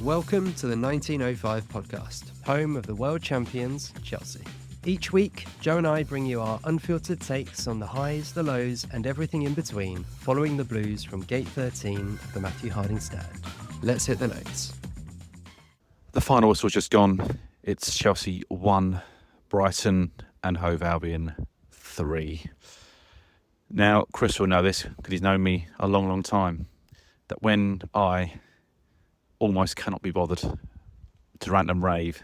Welcome to the 1905 podcast, home of the world champions, Chelsea. Each week, Joe and I bring you our unfiltered takes on the highs, the lows, and everything in between, following the Blues from Gate 13 of the Matthew Harding stand. Let's hit the notes. The final whistle's just gone. It's Chelsea 1, Brighton and Hove Albion 3. Now, Chris will know this because he's known me a long, long time, that when I almost cannot be bothered to rant and rave,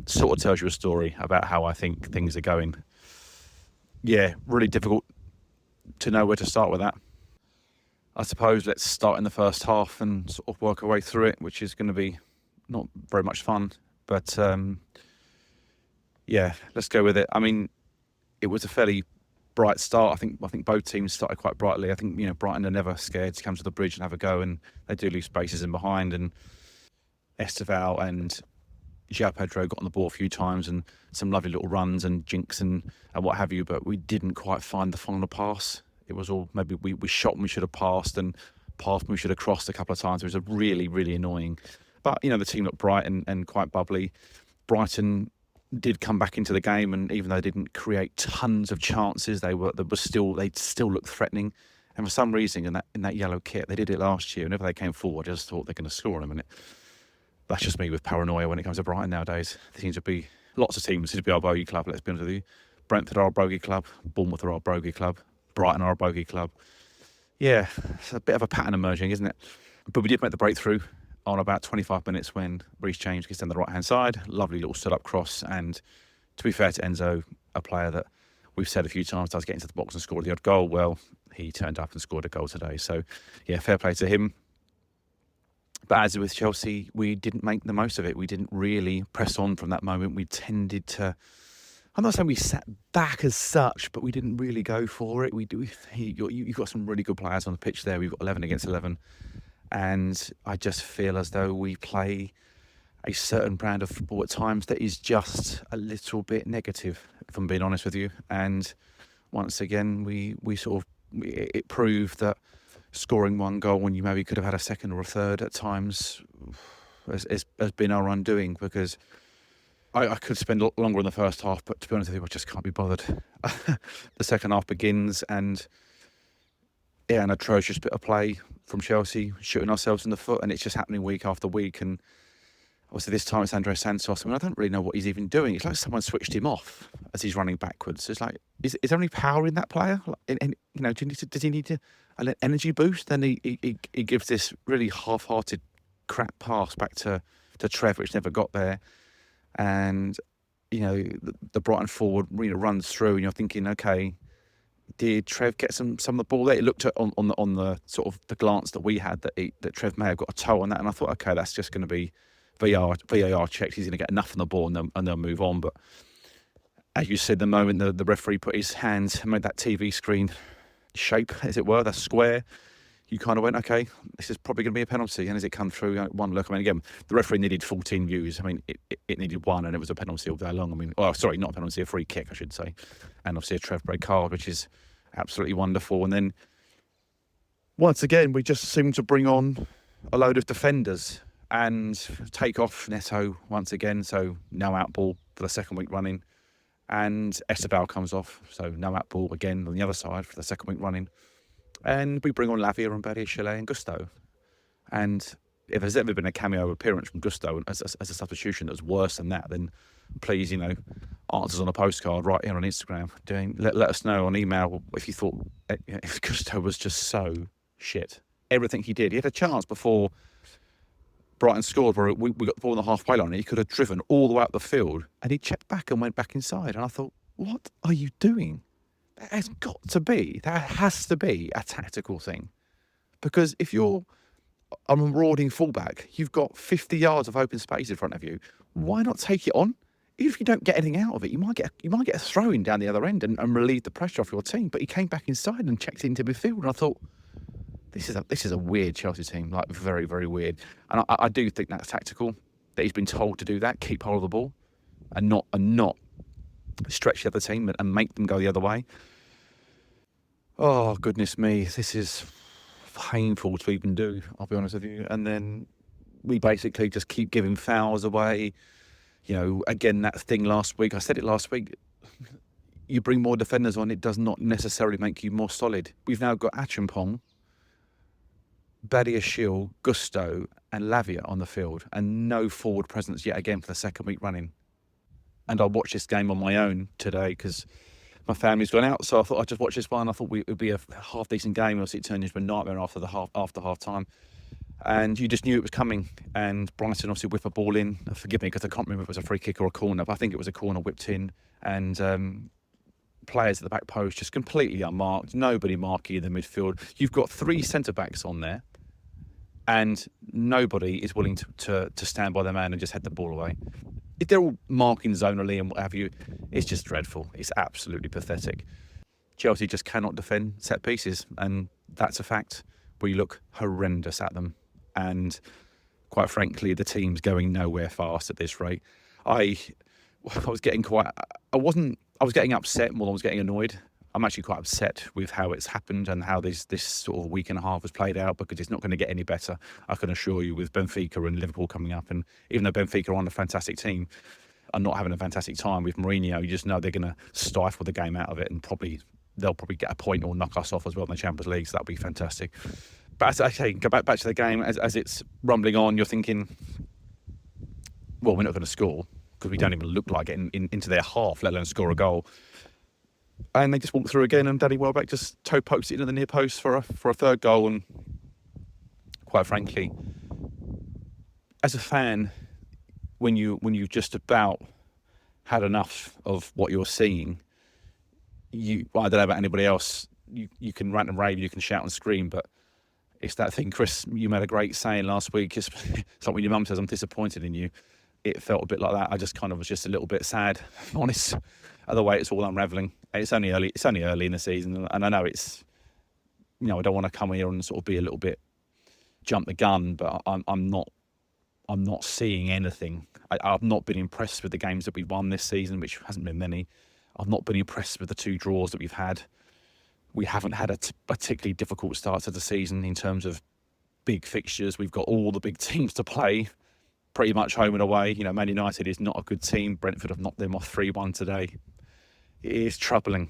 sort of tells you a story about how I think things are going. Yeah, really difficult to know where to start with that. I suppose let's start in the first half and sort of work our way through it, which is going to be not very much fun. But yeah, let's go with it. I mean, it was a fairly bright start. I think both teams started quite brightly. I think, you know, Brighton are never scared to come to the bridge and have a go, and they do leave spaces in behind. And Esteval and João Pedro got on the ball a few times and some lovely little runs and jinks and what have you, but we didn't quite find the final pass. It was all, maybe we shot when we should have passed and passed when we should have crossed a couple of times. It was a really, really annoying. But, you know, the team looked bright and quite bubbly. Brighton did come back into the game, and even though they didn't create tons of chances, they still looked threatening. And for some reason, in that yellow kit, they did it last year. Whenever they came forward, I just thought they're going to score in a minute. That's just me with paranoia when it comes to Brighton nowadays. There seems to be lots of teams. Seems to be our bogey club. Let's be honest with you. Brentford are our bogey club. Bournemouth are our bogey club. Brighton are our bogey club. Yeah, it's a bit of a pattern emerging, isn't it? But we did make the breakthrough on about 25 minutes when Reece James gets down the right-hand side. Lovely little stood-up cross. And to be fair to Enzo, a player that we've said a few times does get into the box and score the odd goal, well, he turned up and scored a goal today. So, yeah, fair play to him. But as with Chelsea, we didn't make the most of it. We didn't really press on from that moment. We tended to... I'm not saying we sat back as such, but we didn't really go for it. You've got some really good players on the pitch there. We've got 11 against 11. And I just feel as though we play a certain brand of football at times that is just a little bit negative, if I'm being honest with you. And once again, it proved that scoring one goal when you maybe could have had a second or a third at times has been our undoing, because I could spend longer in the first half, but to be honest with you, I just can't be bothered. The second half begins and an atrocious bit of play from Chelsea, shooting ourselves in the foot, and it's just happening week after week. And obviously this time it's Andre Santos. I mean, I don't really know what he's even doing. It's like someone switched him off as he's running backwards. It's like, is there any power in that player? You know, does he need an energy boost? Then he gives this really half-hearted crap pass back to Trev, which never got there. And, you know, the Brighton forward, you know, runs through, and you're thinking, okay, did Trev get some of the ball there? It looked at on the sort of the glance that we had that Trev may have got a toe on that, and I thought, okay, that's just going to be VAR checked. He's going to get enough on the ball and they'll move on. But as you said, the moment the referee put his hands and made that TV screen shape, as it were, that square, you kind of went, okay, this is probably going to be a penalty. And as it come through, one look, I mean, again, the referee needed 14 views. I mean, it needed one, and it was a penalty all day long. I mean, sorry, not a penalty, a free kick, I should say. And obviously a Trev red card, which is absolutely wonderful. And then, once again, we just seemed to bring on a load of defenders and take off Neto once again. So no out ball for the second week running. And Esteval comes off, so no out ball again on the other side for the second week running. And we bring on Lavia and Badiashile and Gusto. And if there's ever been a cameo appearance from Gusto as a substitution that's worse than that, then please, you know, answers on a postcard right here on Instagram. Let us know on email if you thought if Gusto was just so shit. Everything he did. He had a chance before Brighton scored where we got the ball on the halfway line, and he could have driven all the way up the field, and he checked back and went back inside. And I thought, what are you doing? That has to be a tactical thing. Because if you're a marauding fullback, you've got 50 yards of open space in front of you. Why not take it on? Even if you don't get anything out of it, you might get a throw-in down the other end and relieve the pressure off your team. But he came back inside and checked into midfield, and I thought, this is a weird Chelsea team, like very, very weird. And I do think that's tactical, that he's been told to do that, keep hold of the ball, and not stretch the other team and make them go the other way. Oh, goodness me, this is painful to even do, I'll be honest with you. And then we basically just keep giving fouls away. Again, that thing last week, I said it last week, you bring more defenders on, it does not necessarily make you more solid. We've now got Achampong, Badiashile, Gusto and Lavia on the field, and no forward presence yet again for the second week running. And I watched this game on my own today because my family's gone out, so I thought I'd just watch this one. I thought it would be a half decent game. Obviously, it turned into a nightmare after half time, and you just knew it was coming. And Brighton obviously whip a ball in. Forgive me because I can't remember if it was a free kick or a corner, but I think it was a corner whipped in, and players at the back post just completely unmarked. Nobody marking in the midfield. You've got 3 centre backs on there, and nobody is willing to stand by their man and just head the ball away. If they're all marking zonally and what have you, it's just dreadful. It's absolutely pathetic. Chelsea just cannot defend set pieces, and that's a fact. We look horrendous at them, and quite frankly, the team's going nowhere fast at this rate. I was getting upset more than I was getting annoyed. I'm actually quite upset with how it's happened and how this sort of week and a half has played out, because it's not going to get any better, I can assure you, with Benfica and Liverpool coming up. And even though Benfica are on a fantastic team and not having a fantastic time with Mourinho, you just know they're going to stifle the game out of it, and they'll probably get a point or knock us off as well in the Champions League, so that'll be fantastic. But as I say, go back to the game, as it's rumbling on, you're thinking, well, we're not going to score because we don't even look like getting into their half, let alone score a goal. And they just walk through again, and Danny Welbeck just toe pokes it into the near post for a third goal. And quite frankly, as a fan, when you've just about had enough of what you're seeing, I don't know about anybody else, you can rant and rave, you can shout and scream, but it's that thing, Chris, you made a great saying last week. It's like when your mum says, I'm disappointed in you. It felt a bit like that. I just kind of was just a little bit sad, honest, at the way it's all unravelling. It's only early in the season, and I know it's, I don't want to come here and sort of be a little bit jump the gun, but I'm not seeing anything. I've not been impressed with the games that we've won this season, which hasn't been many. I've not been impressed with the 2 draws that we've had. We haven't had a particularly difficult start to the season in terms of big fixtures. We've got all the big teams to play, pretty much home and away. Man United is not a good team. Brentford have knocked them off 3-1 today. It is troubling.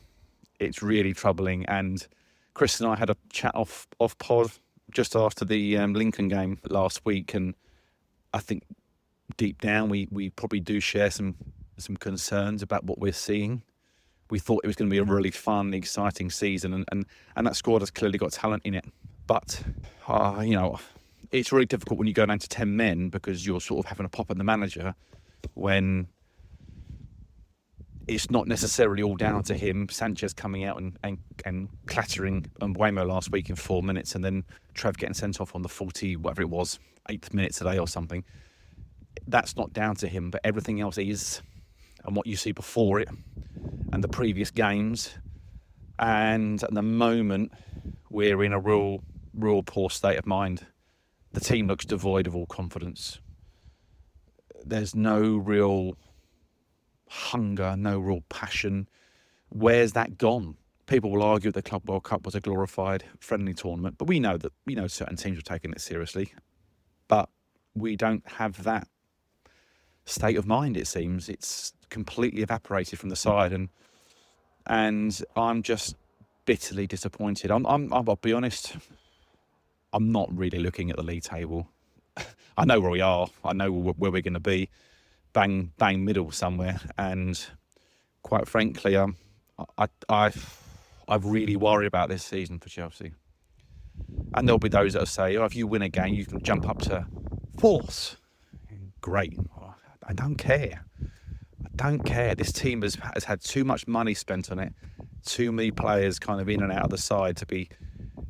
It's really troubling. And Chris and I had a chat off pod just after the Lincoln game last week, and I think deep down we probably do share some concerns about what we're seeing. We thought it was going to be a really fun, exciting season, and that squad has clearly got talent in it. But it's really difficult when you go down to 10 men, because you're sort of having a pop at the manager when it's not necessarily all down to him. Sanchez coming out and clattering Mbeumo last week in 4 minutes, and then Trev getting sent off on the 8th minute today or something. That's not down to him, but everything else is, and what you see before it and the previous games. And at the moment, we're in a real poor state of mind. The team looks devoid of all confidence. There's no real hunger, no real passion. Where's that gone? People will argue the Club World Cup was a glorified friendly tournament, but we know certain teams are taking it seriously. But we don't have that state of mind, it seems. It's completely evaporated from the side, and I'm just bitterly disappointed. I'll be honest, I'm not really looking at the league table. I know where we are. I know where we're going to be. Bang middle somewhere. And quite frankly, I really worry about this season for Chelsea. And there'll be those that will say, if you win a game, you can jump up to 4th. Great. I don't care. This team has had too much money spent on it. Too many players kind of in and out of the side to be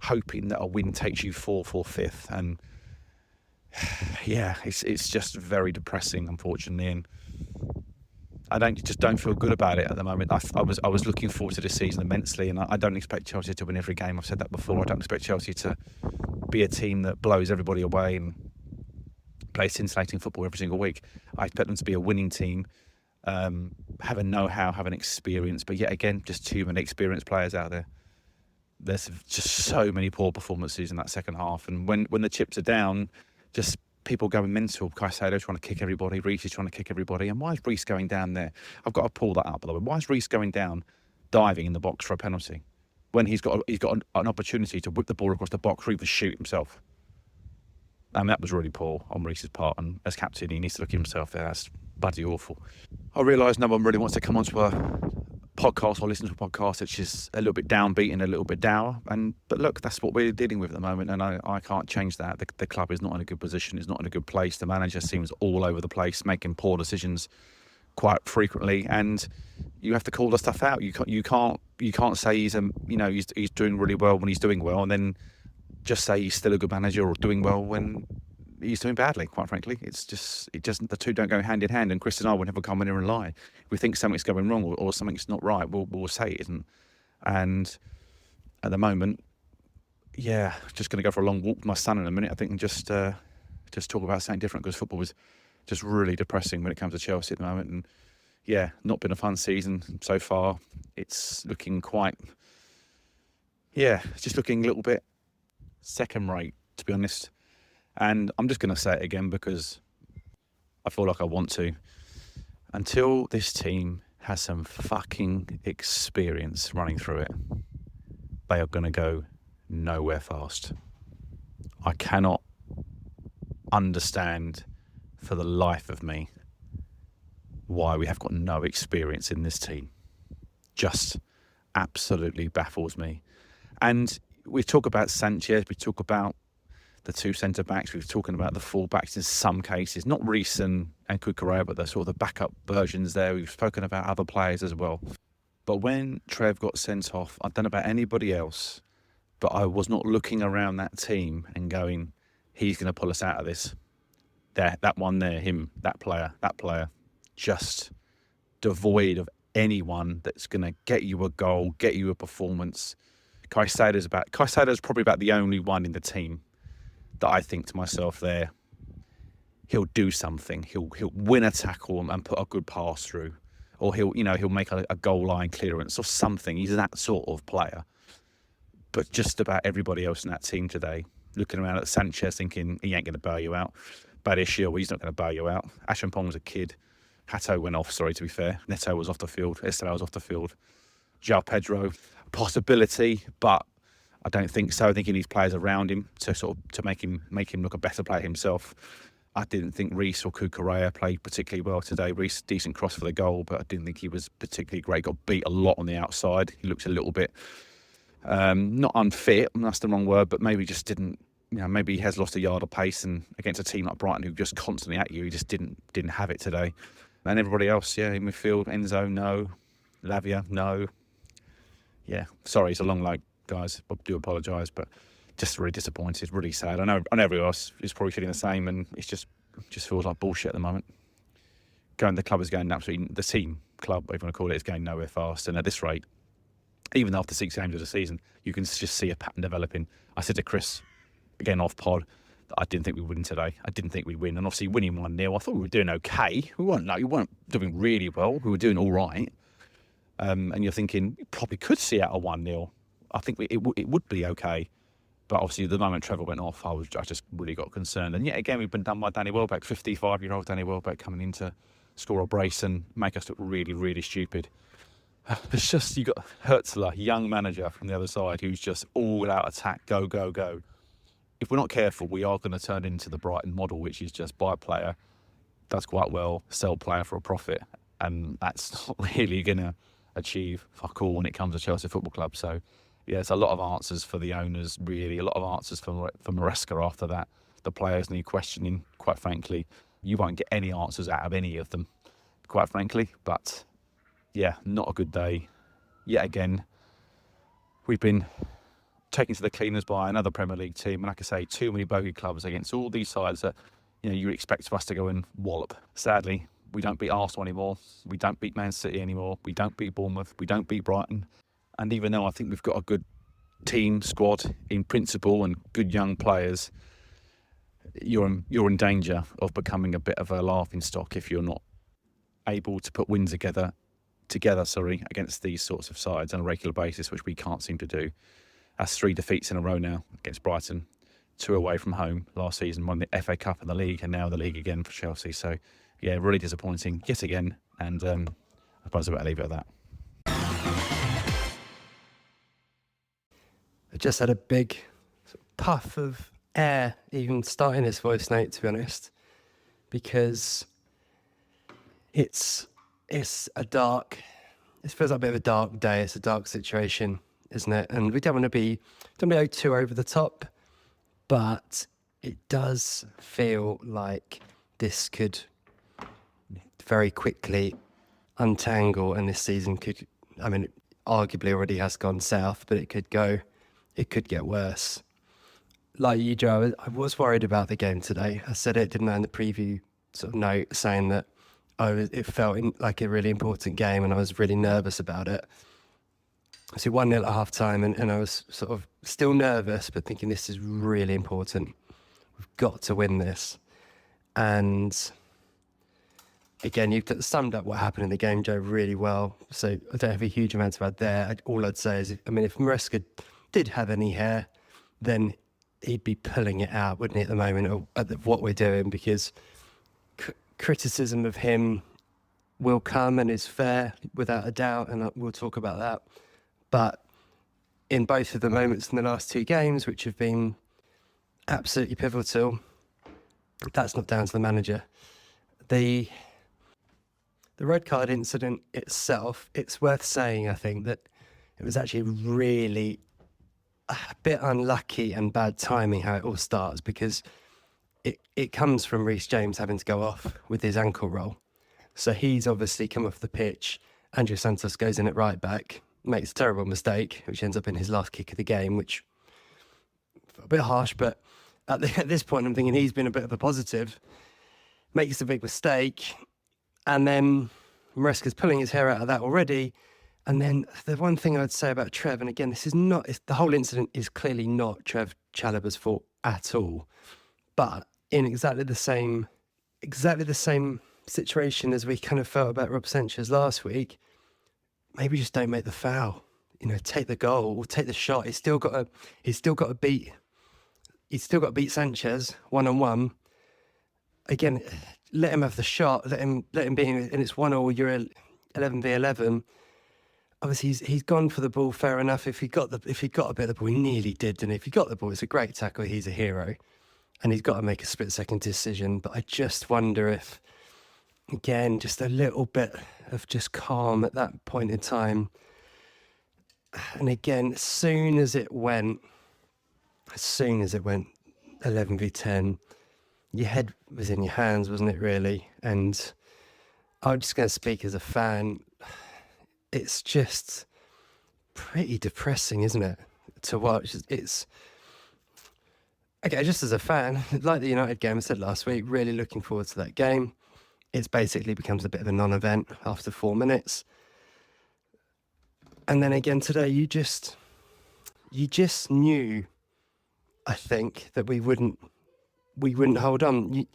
hoping that a win takes you 4th or 5th. And yeah, it's just very depressing, unfortunately, and I just don't feel good about it at the moment. I was looking forward to this season immensely, and I don't expect Chelsea to win every game. I've said that before. I don't expect Chelsea to be a team that blows everybody away and plays scintillating football every single week. I expect them to be a winning team, have a know-how, have an experience, but yet again, just too many experienced players out there. There's just so many poor performances in that second half, and when the chips are down, just people going mental. Caicedo's trying to kick everybody. Reece is trying to kick everybody. And why is Reece going down there? I've got to pull that up, by the way. Why is Reece going down, diving in the box for a penalty, when he's got an opportunity to whip the ball across the box or even shoot himself? And that was really poor on Reece's part. And as captain, he needs to look at himself there. That's bloody awful. I realise no one really wants to come onto a podcast or listen to a podcast which is a little bit downbeat and a little bit dour. But look, that's what we're dealing with at the moment, and I can't change that. The club is not in a good position. It's not in a good place. The manager seems all over the place, making poor decisions quite frequently, and you have to call the stuff out. You can't say he's doing really well when he's doing well, and then just say he's still a good manager or doing well when he's doing badly, quite frankly. The two don't go hand in hand, and Chris and I would never come in here and lie. If we think something's going wrong or something's not right, we'll say it isn't. And at the moment, just going to go for a long walk with my son in a minute, I think, and just talk about something different, because football is just really depressing when it comes to Chelsea at the moment. And not been a fun season so far. It's looking just looking a little bit second rate, to be honest. And I'm just going to say it again because I feel like I want to. Until this team has some fucking experience running through it, they are going to go nowhere fast. I cannot understand for the life of me why we have got no experience in this team. Just absolutely baffles me. And we talk about Sanchez, we talk about the two centre-backs, we've talking about the full-backs in some cases, not Reece and Cucurella, but the sort of the backup versions there. We've spoken about other players as well. But when Trev got sent off, I don't know about anybody else, but I was not looking around that team and going, he's going to pull us out of this. That one there, him, that player, just devoid of anyone that's going to get you a goal, get you a performance. Caicedo's probably about the only one in the team that I think to myself there, he'll do something. He'll win a tackle and put a good pass through, or he'll make a goal line clearance or something. He's that sort of player. But just about everybody else in that team today, looking around at Sanchez thinking he ain't going to bail you out. Badiashile, he's not going to bail you out. Ashampong's a kid. Hato went off, sorry, to be fair. Neto was off the field. Estelle was off the field. João Pedro, possibility, but I don't think so. I think he needs players around him to make him look a better player himself. I didn't think Reece or Cucurella played particularly well today. Reece, decent cross for the goal, but I didn't think he was particularly great. Got beat a lot on the outside. He looked a little bit not unfit, that's the wrong word, but maybe just didn't. Maybe he has lost a yard of pace, and against a team like Brighton who just constantly at you, he just didn't have it today. And everybody else, in midfield, Enzo, no. Lavia, no. Sorry, it's a long leg, guys. I do apologise, but just really disappointed, really sad. I know everyone else is probably feeling the same, and it just feels like bullshit at the moment. The club is going absolutely, the team club, whatever you want to call it, is going nowhere fast. And at this rate, even after 6 games of the season, you can just see a pattern developing. I said to Chris, again off pod, that I didn't think we'd win today. I didn't think we'd win. And obviously winning 1-0, I thought we were doing okay. We weren't doing really well. We were doing all right. And you're thinking, you probably could see out a 1-0. I think it would be okay. But obviously the moment Trevor went off, I just really got concerned. And yet again, we've been done by Danny Welbeck, 55-year-old Danny Welbeck coming in to score a brace and make us look really, really stupid. It's just, you got Hertzler, young manager from the other side, who's just all out attack, go, go, go. If we're not careful, we are going to turn into the Brighton model, which is just buy a player, does quite well, sell player for a profit. And that's not really going to achieve fuck all when it comes to Chelsea Football Club. So, it's a lot of answers for the owners, really. A lot of answers for Maresca after that. The players need questioning, quite frankly. You won't get any answers out of any of them, quite frankly. But, not a good day. Yet again, we've been taken to the cleaners by another Premier League team. And like I say, too many bogey clubs against all these sides that, you expect for us to go and wallop. Sadly, we don't beat Arsenal anymore. We don't beat Man City anymore. We don't beat Bournemouth. We don't beat Brighton. And even though I think we've got a good team, squad in principle and good young players, you're in danger of becoming a bit of a laughing stock if you're not able to put wins together against these sorts of sides on a regular basis, which we can't seem to do. That's 3 defeats in a row now against Brighton, 2 away from home last season, won the FA Cup and the league, and now the league again for Chelsea. So, yeah, really disappointing yet again. And I suppose I better leave it at that. I just had a big puff of air even starting this voice note, to be honest, because it feels like a bit of a dark day. It's a dark situation, isn't it? And we don't want to be too over the top, but it does feel like this could very quickly untangle, and this season could, I mean, it arguably already has gone south, but it could get worse. Like you, Joe, I was worried about the game today. I said it, didn't I, in the preview sort of note, saying that it felt like a really important game and I was really nervous about it. So 1-0 at half time, and I was sort of still nervous, but thinking this is really important. We've got to win this. And again, you've summed up what happened in the game, Joe, really well. So I don't have a huge amount to add there. All I'd say is, I mean, if Maresca did have any hair, then he'd be pulling it out, wouldn't he, at the moment, at what we're doing, because criticism of him will come and is fair, without a doubt, and we'll talk about that. But in both of the moments in the last 2 games, which have been absolutely pivotal, that's not down to the manager. The red card incident itself, it's worth saying, I think, that it was actually really a bit unlucky and bad timing how it all starts, because it comes from Reece James having to go off with his ankle roll. So he's obviously come off the pitch. Andrew Santos goes in at right back, makes a terrible mistake, which ends up in his last kick of the game, which a bit harsh, but at this point I'm thinking he's been a bit of a positive. Makes a big mistake, and then Maresca's pulling his hair out of that already. And then the one thing I'd say about Trev, and again, the whole incident is clearly not Trev Chalobah's fault at all, but in exactly the same situation as we kind of felt about Rob Sanchez last week, maybe just don't make the foul. Take the goal or take the shot. He's still got to beat Sanchez 1-on-1. Again, let him have the shot. Let him be in, and it's 1-1. You're 11v11. Obviously, he's gone for the ball. Fair enough. If he got a bit of the ball, he nearly did. And if he got the ball, it's a great tackle. He's a hero, and he's got to make a split-second decision. But I just wonder if, again, just a little bit of just calm at that point in time. And again, as soon as it went 11v10, your head was in your hands, wasn't it, really? And I'm just going to speak as a fan. It's just pretty depressing, isn't it, to watch? It's okay, just as a fan, like the United game I said last week, really looking forward to that game. It's basically becomes a bit of a non-event after 4 minutes. And then again today, you just knew, I think, that we wouldn't hold on.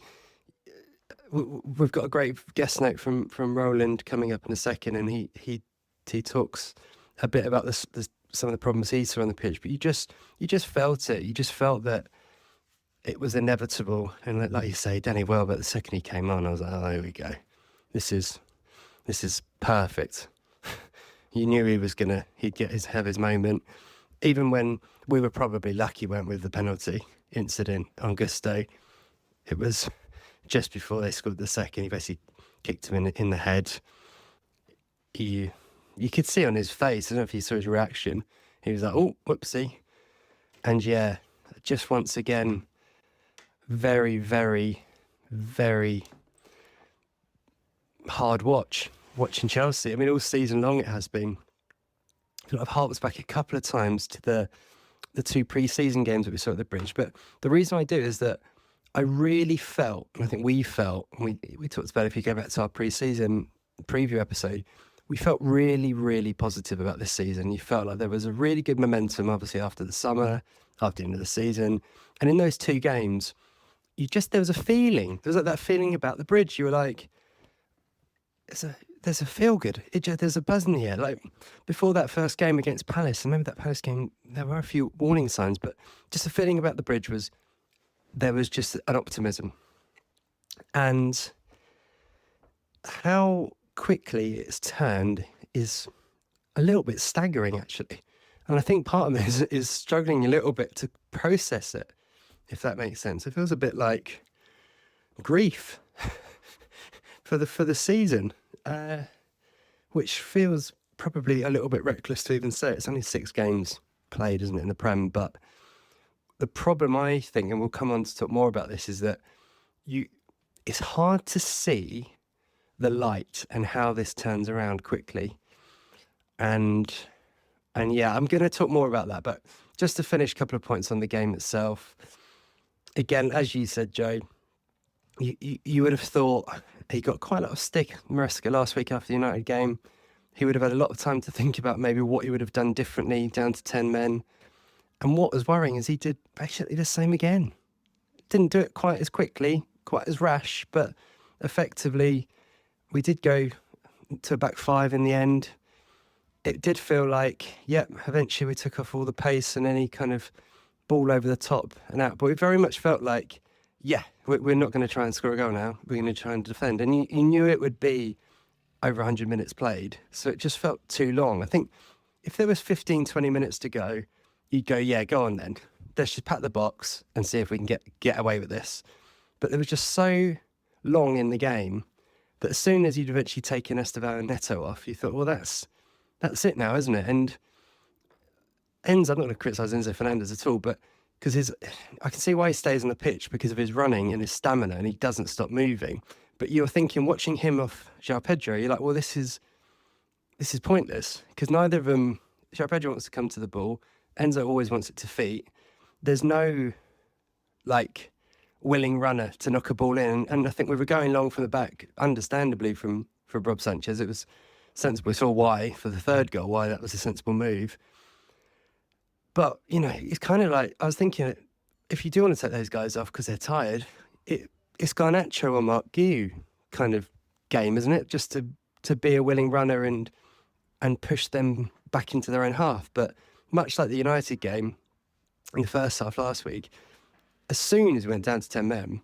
We've got a great guest note from Roland coming up in a second, and he talks a bit about some of the problems he saw on the pitch. But you just felt it. You just felt that it was inevitable. And like you say, Danny Welbeck, the second he came on, I was like, oh, here we go. This is perfect. You knew he'd have his moment. Even when we were probably lucky, weren't we, with the penalty incident on Gusto. It was just before they scored the second. He basically kicked him in the head. You could see on his face, I don't know if you saw his reaction. He was like, oh, whoopsie. And yeah, just once again, very, very, very hard watching Chelsea. I mean, all season long it has been. I've harped back a couple of times to the 2 pre-season games that we saw at the Bridge. But the reason I do is that I really felt, and I think we felt, and we talked about it if you go back to our pre-season preview episode, we felt really, really positive about this season. You felt like there was a really good momentum, obviously, after the summer, after the end of the season. And in those 2 games, there was a feeling. There was like that feeling about the Bridge. You were like, there's a feel good. There's a buzz in the air. Like before that first game against Palace, I remember that Palace game, there were a few warning signs, but just the feeling about the Bridge was there was just an optimism. And how quickly it's turned is a little bit staggering, actually. And I think part of me is struggling a little bit to process it, if that makes sense. It feels a bit like grief for the season, which feels probably a little bit reckless to even say. It's only 6 games played, isn't it, in the Prem? But the problem, I think, and we'll come on to talk more about this, is that it's hard to see the light and how this turns around quickly. And yeah, I'm going to talk more about that. But just to finish a couple of points on the game itself. Again, as you said, Joe, you would have thought he got quite a lot of stick, Maresca, last week after the United game. He would have had a lot of time to think about maybe what he would have done differently down to 10 men. And what was worrying is he did basically the same again. Didn't do it quite as quickly, quite as rash, but effectively we did go to a back 5 in the end. It did feel like, eventually we took off all the pace and any kind of ball over the top and out. But it very much felt like, we're not going to try and score a goal now. We're going to try and defend. And you knew it would be over 100 minutes played. So it just felt too long. I think if there was 15, 20 minutes to go, you'd go, go on then. Let's just pat the box and see if we can get away with this. But there was just so long in the game that as soon as you'd eventually taken Esteban and Neto off, you thought, well, that's it now, isn't it? And I'm not going to criticise Enzo Fernandez at all, but because I can see why he stays on the pitch because of his running and his stamina, and he doesn't stop moving. But you're thinking, watching him off João Pedro, you're like, well, this is pointless because neither of them. João Pedro wants to come to the ball. Enzo always wants it to feet. There's no willing runner to knock a ball in, and I think we were going long from the back, understandably from Rob Sanchez. It was sensible. We saw why for the third goal, why that was a sensible move. But, it's kind of like, I was thinking, if you do want to take those guys off because they're tired, it's Garnacho or Mark Guiu kind of game, isn't it? Just to be a willing runner and push them back into their own half. But much like the United game in the first half last week, as soon as we went down to 10 men,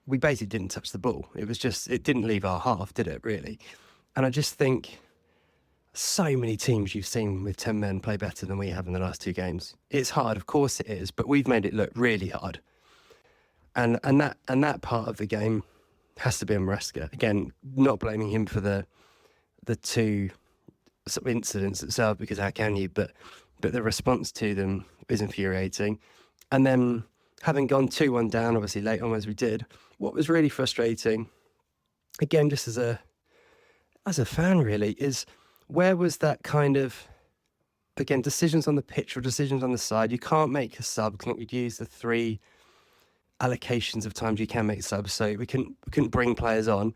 we basically didn't touch the ball. It didn't leave our half, did it, really? And I just think so many teams you've seen with 10 men play better than we have in the last 2 games. It's hard, of course it is, but we've made it look really hard. And that part of the game has to be on Maresca. Again, not blaming him for the 2 sort of incidents itself, because how can you? But the response to them is infuriating. And then having gone 2-1 down, obviously late on as we did, what was really frustrating, again, just as a fan really, is where was that kind of, again, decisions on the pitch or decisions on the side. You can't make a sub. I think we'd use the 3 allocations of times you can make subs, so we couldn't bring players on.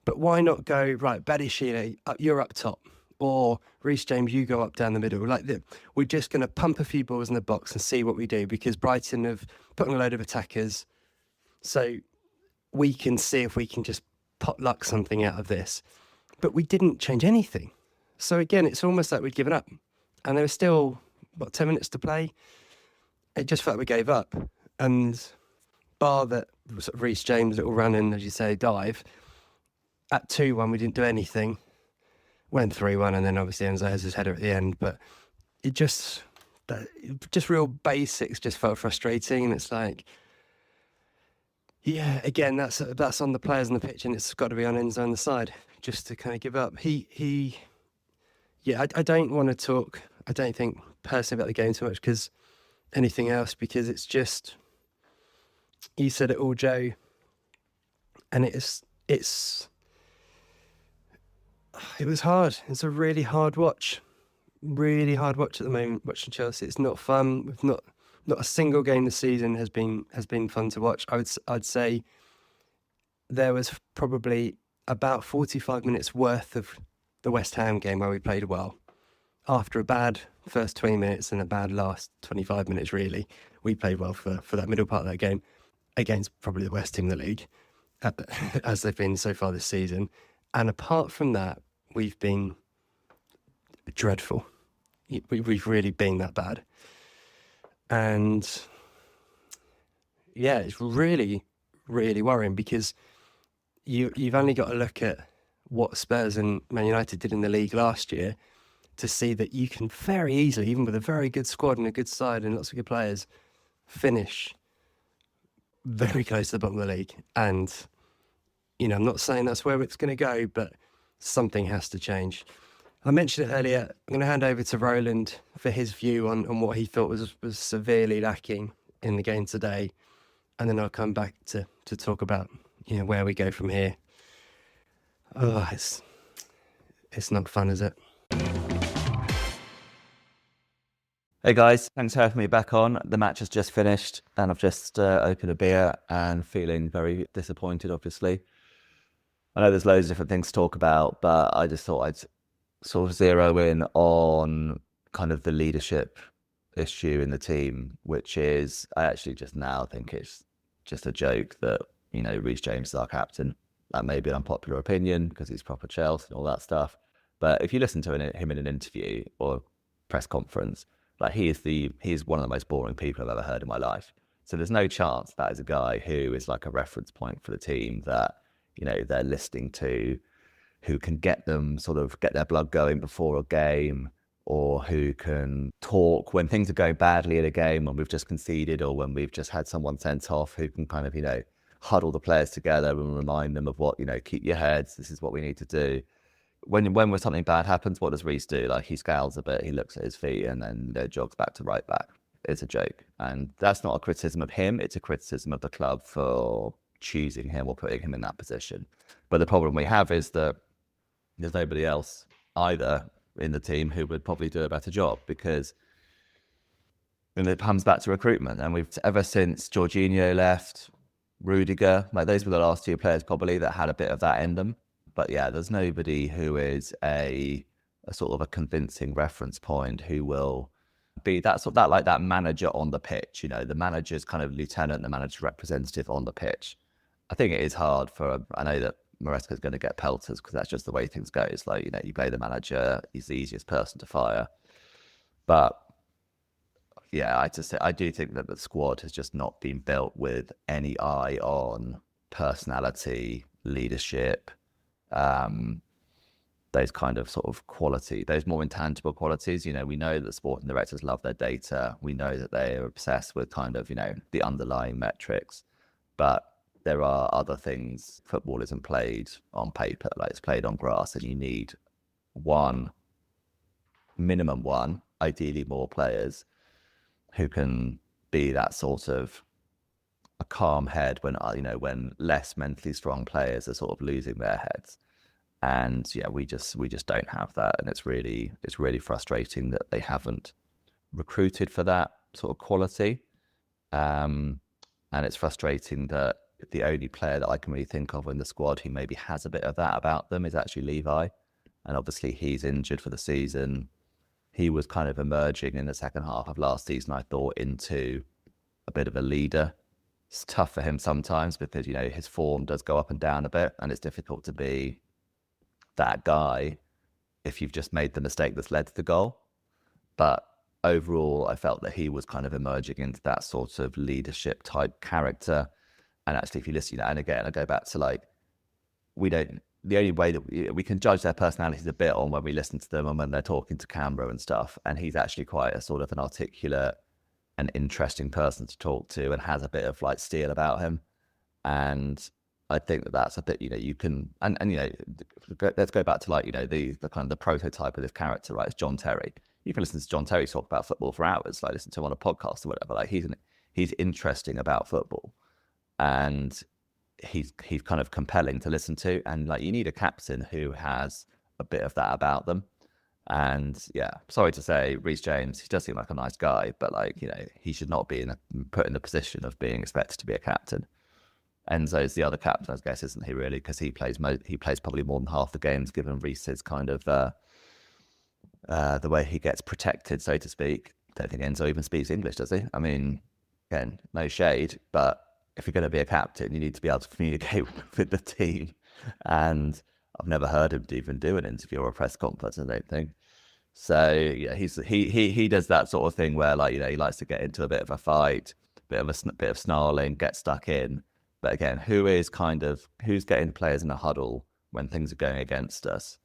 But why not go, right, Badiashile, you're up top, or Reece James, you go up down the middle. We're just going to pump a few balls in the box and see what we do, because Brighton have put on a load of attackers, so we can see if we can just potluck something out of this. But we didn't change anything. So again, it's almost like we'd given up. And there was still, 10 minutes to play? It just felt like we gave up. And bar that sort of Reece James' little run in, as you say, dive, at 2-1 we didn't do anything. Went 3-1, and then obviously Enzo has his header at the end. But it just real basics just felt frustrating. And it's like, again, that's on the players on the pitch, and it's got to be on Enzo on the side just to kind of give up. I don't want to talk, I don't think, personally about the game too much because it's just, you said it all, Joe, and it was hard. It's a really hard watch at the moment, watching Chelsea. It's not fun. We've not a single game this season has been fun to watch. I'd say there was probably about 45 minutes worth of the West Ham game where we played well. After a bad first 20 minutes and a bad last 25 minutes, really, we played well for that middle part of that game against probably the worst team in the league, as they've been so far this season. And apart from that, we've been dreadful. We've really been that bad. And yeah, it's really, really worrying because you've only got to look at what Spurs and Man United did in the league last year to see that you can very easily, even with a very good squad and a good side and lots of good players, finish very close to the bottom of the league. And, you know, I'm not saying that's where it's going to go, but something has to change. I mentioned it earlier. I'm going to hand over to Roland for his view on what he thought was severely lacking in the game today. And then I'll come back to talk about, you know, where we go from here. Oh, it's not fun, is it? Hey guys, thanks for having me back on. The match has just finished and I've just opened a beer and feeling very disappointed, obviously. I know there's loads of different things to talk about, but I just thought I'd sort of zero in on kind of the leadership issue in the team, which is, I actually just now think it's just a joke that, you know, Reece James is our captain. That may be an unpopular opinion because he's proper Chelsea and all that stuff. But if you listen to him in an interview or press conference, like he is one of the most boring people I've ever heard in my life. So there's no chance that is a guy who is like a reference point for the team that, you know, they're listening to, who can get their blood going before a game, or who can talk when things are going badly in a game, when we've just conceded or when we've just had someone sent off, who can kind of, you know, huddle the players together and remind them of what, you know, keep your heads, this is what we need to do. When something bad happens, what does Reece do? Like, he scowls a bit, he looks at his feet, and then, you know, jogs back to right back. It's a joke. And that's not a criticism of him, it's a criticism of the club for choosing him or putting him in that position. But the problem we have is that there's nobody else either in the team who would probably do a better job, because and it comes back to recruitment. And we've, ever since Jorginho left, Rudiger, like, those were the last two players probably that had a bit of that in them. But yeah, there's nobody who is a sort of a convincing reference point who will be that manager on the pitch, you know, the manager's kind of lieutenant, the manager's representative on the pitch. I think it is hard I know that Maresca is going to get pelters because that's just the way things go. It's like, you know, you play the manager, he's the easiest person to fire. But yeah, I do think that the squad has just not been built with any eye on personality, leadership, those kind of sort of quality, those more intangible qualities. You know, we know that sporting directors love their data. We know that they are obsessed with kind of, you know, the underlying metrics. But there are other things. Football isn't played on paper, like it's played on grass, and you need minimum one, ideally more players who can be that sort of a calm head when, you know, when less mentally strong players are sort of losing their heads. And yeah, we just don't have that, and it's really frustrating that they haven't recruited for that sort of quality. And it's frustrating that the only player that I can really think of in the squad who maybe has a bit of that about them is actually Levi. And obviously he's injured for the season. He was kind of emerging in the second half of last season, I thought, into a bit of a leader. It's tough for him sometimes because, you know, his form does go up and down a bit, and it's difficult to be that guy if you've just made the mistake that's led to the goal. But overall, I felt that he was kind of emerging into that sort of leadership type character. And actually, if you listen, and again, I go back to, like, the only way that we can judge their personalities a bit on when we listen to them and when they're talking to camera and stuff. And he's actually quite a sort of an articulate and interesting person to talk to, and has a bit of like steel about him. And I think that that's a bit, you know, you can, and you know, let's go back to, like, you know, the kind of the prototype of this character, right? It's John Terry. You can listen to John Terry talk about football for hours, like listen to him on a podcast or whatever. Like, he's interesting about football, and he's kind of compelling to listen to. And like, you need a captain who has a bit of that about them. And yeah, sorry to say, Reece James, he does seem like a nice guy, but, like, you know, he should not be put in the position of being expected to be a captain. Enzo's the other captain, I guess, isn't he, really? Because he plays probably more than half the games, given Reece's kind of the way he gets protected, so to speak. Don't think Enzo even speaks English, does he? I mean, again, no shade, but if you're going to be a captain, you need to be able to communicate with the team. And I've never heard him even do an interview or a press conference, I don't think. So yeah, he does that sort of thing where, like, you know, he likes to get into a bit of a fight, bit of snarling, get stuck in. But again, who's getting players in a huddle when things are going against us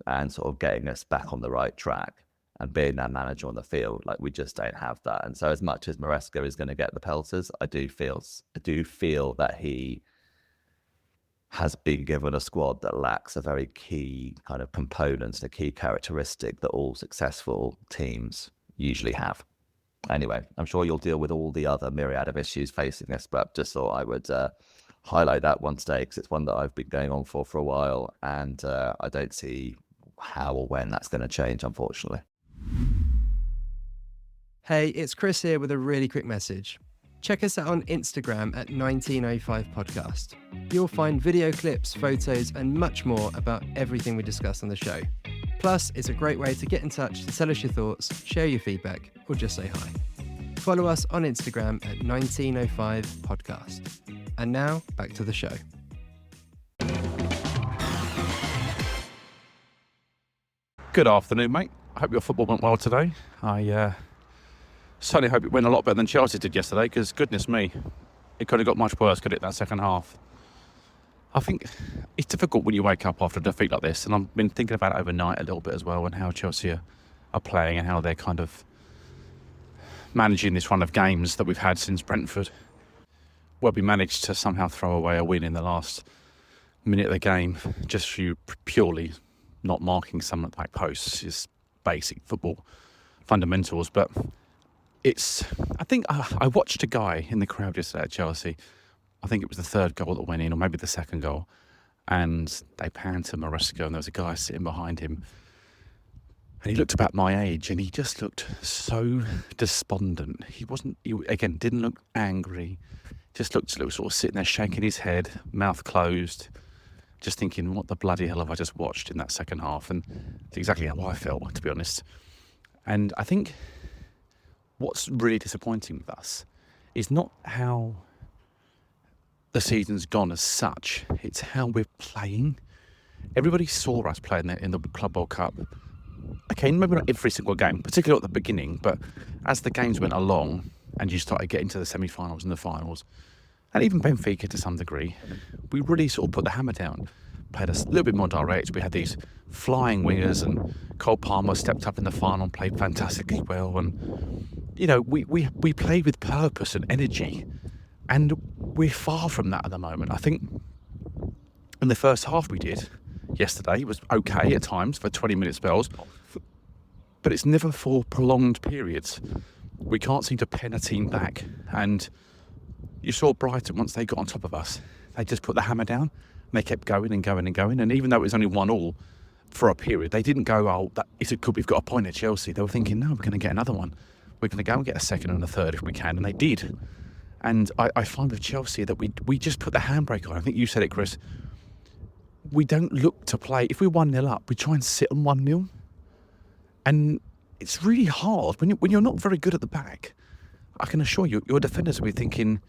and sort of getting us back on the right track and being that manager on the field? Like, we just don't have that. And so as much as Maresca is going to get the pelters, I do feel that he has been given a squad that lacks a very key kind of component, a key characteristic that all successful teams usually have. Anyway, I'm sure you'll deal with all the other myriad of issues facing us, but just thought I would highlight that one today because it's one that I've been going on for a while, and I don't see how or when that's going to change, unfortunately. Hey, it's Chris here with a really quick message. Check us out on Instagram at 1905podcast. You'll find video clips, photos, and much more about everything we discuss on the show. Plus, it's a great way to get in touch, to tell us your thoughts, share your feedback, or just say hi. Follow us on Instagram at 1905podcast. And now, back to the show. Good afternoon, mate. I hope your football went well today. I certainly hope it went a lot better than Chelsea did yesterday, because goodness me, it could have got much worse, could it, that second half? I think it's difficult when you wake up after a defeat like this, and I've been thinking about it overnight a little bit as well, and how Chelsea are playing and how they're kind of managing this run of games that we've had since Brentford, where we managed to somehow throw away a win in the last minute of the game just through purely not marking some of the back posts. Is basic football fundamentals. But I think I watched a guy in the crowd yesterday at Chelsea. I think it was the third goal that went in, or maybe the second goal, and they panned to Maresca, and there was a guy sitting behind him, and he looked about my age, and he just looked so despondent. He didn't look angry, just looked sort of sitting there shaking his head, mouth closed, just thinking, what the bloody hell have I just watched in that second half? And it's exactly how I felt, to be honest. And I think what's really disappointing with us is not how the season's gone as such, it's how we're playing. Everybody saw us playing in the Club World Cup. Okay, maybe not every single game, particularly at the beginning, but as the games went along and you started getting to the semi-finals and the finals, and even Benfica to some degree, we really sort of put the hammer down, played a little bit more direct. We had these flying wingers, and Calma stepped up in the final and played fantastically well. And, you know, we played with purpose and energy, and we're far from that at the moment. I think in the first half we did yesterday, it was okay at times for 20-minute spells, but it's never for prolonged periods. We can't seem to pen a team back. And you saw Brighton, once they got on top of us, they just put the hammer down, and they kept going and going and going. And even though it was only 1-1 for a period, they didn't go, oh, we've got a point at Chelsea. They were thinking, no, we're going to get another one. We're going to go and get a second and a third if we can. And they did. And I find with Chelsea that we just put the handbrake on. I think you said it, Chris. We don't look to play. If we're 1-0 up, we try and sit on 1-0. And it's really hard when you're not very good at the back. I can assure you, your defenders will be thinking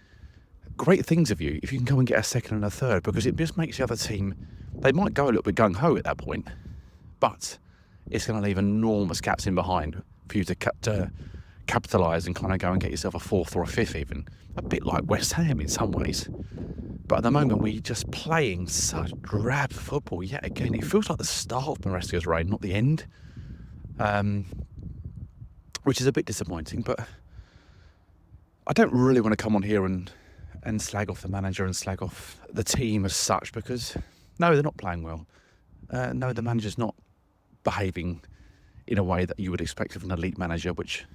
great things of you if you can go and get a second and a third, because it just makes the other team, they might go a little bit gung-ho at that point, but it's going to leave enormous gaps in behind for you to capitalise and kind of go and get yourself a fourth or a fifth even. A bit like West Ham in some ways. But at the moment, we're just playing such drab football yet again. It feels like the start of Maresca's reign, not the end. Which is a bit disappointing, but I don't really want to come on here and slag off the manager and slag off the team as such, because no, they're not playing well. No, the manager's not behaving in a way that you would expect of an elite manager, which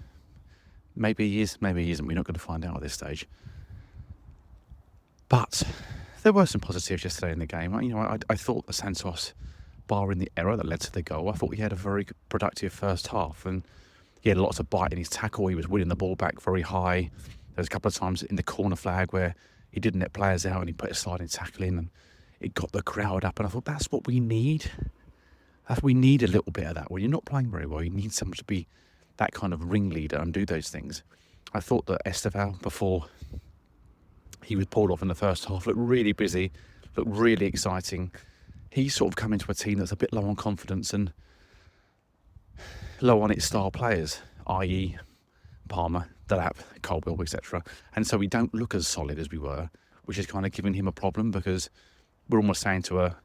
maybe he is, maybe he isn't. We're not going to find out at this stage. But there were some positives yesterday in the game. You know, I thought that Santos, barring the error that led to the goal, I thought he had a very productive first half, and he had lots of bite in his tackle. He was winning the ball back very high. There was a couple of times in the corner flag where he didn't let players out and he put a sliding tackle in, and it got the crowd up. And I thought, that's what we need. We need a little bit of that. When you're not playing very well, you need someone to be that kind of ringleader and do those things. I thought that Esteval, before he was pulled off in the first half, looked really busy, looked really exciting. He's sort of come into a team that's a bit low on confidence and low on its star players, i.e. Palmer, Delap, Colwell, etc. And so we don't look as solid as we were, which is kind of giving him a problem, because we're almost saying to a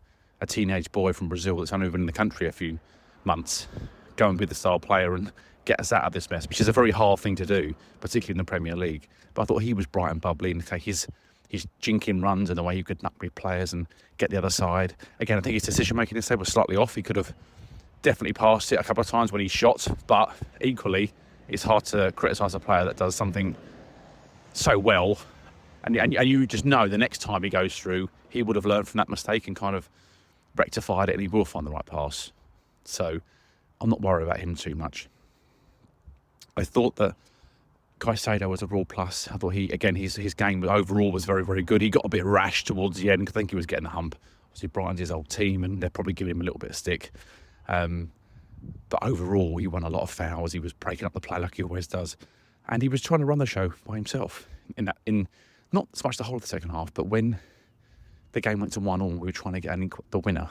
teenage boy from Brazil that's only been in the country a few months, go and be the star player and get us out of this mess, which is a very hard thing to do, particularly in the Premier League. But I thought he was bright and bubbly, and his jinking runs and the way he could nutmeg players and get the other side. Again, I think his decision making instead was slightly off. He could have definitely passed it a couple of times when he shot, but equally, it's hard to criticise a player that does something so well, and you just know the next time he goes through, he would have learned from that mistake and kind of rectified it, and he will find the right pass. So I'm not worried about him too much. I thought that Caicedo was a raw plus. I thought his game overall was very, very good. He got a bit rash towards the end because I think he was getting a hump. Obviously, Brighton's his old team, and they're probably giving him a little bit of stick. But overall, he won a lot of fouls. He was breaking up the play like he always does, and he was trying to run the show by himself. In not so much the whole of the second half, but when the game went to 1-1, we were trying to get the winner.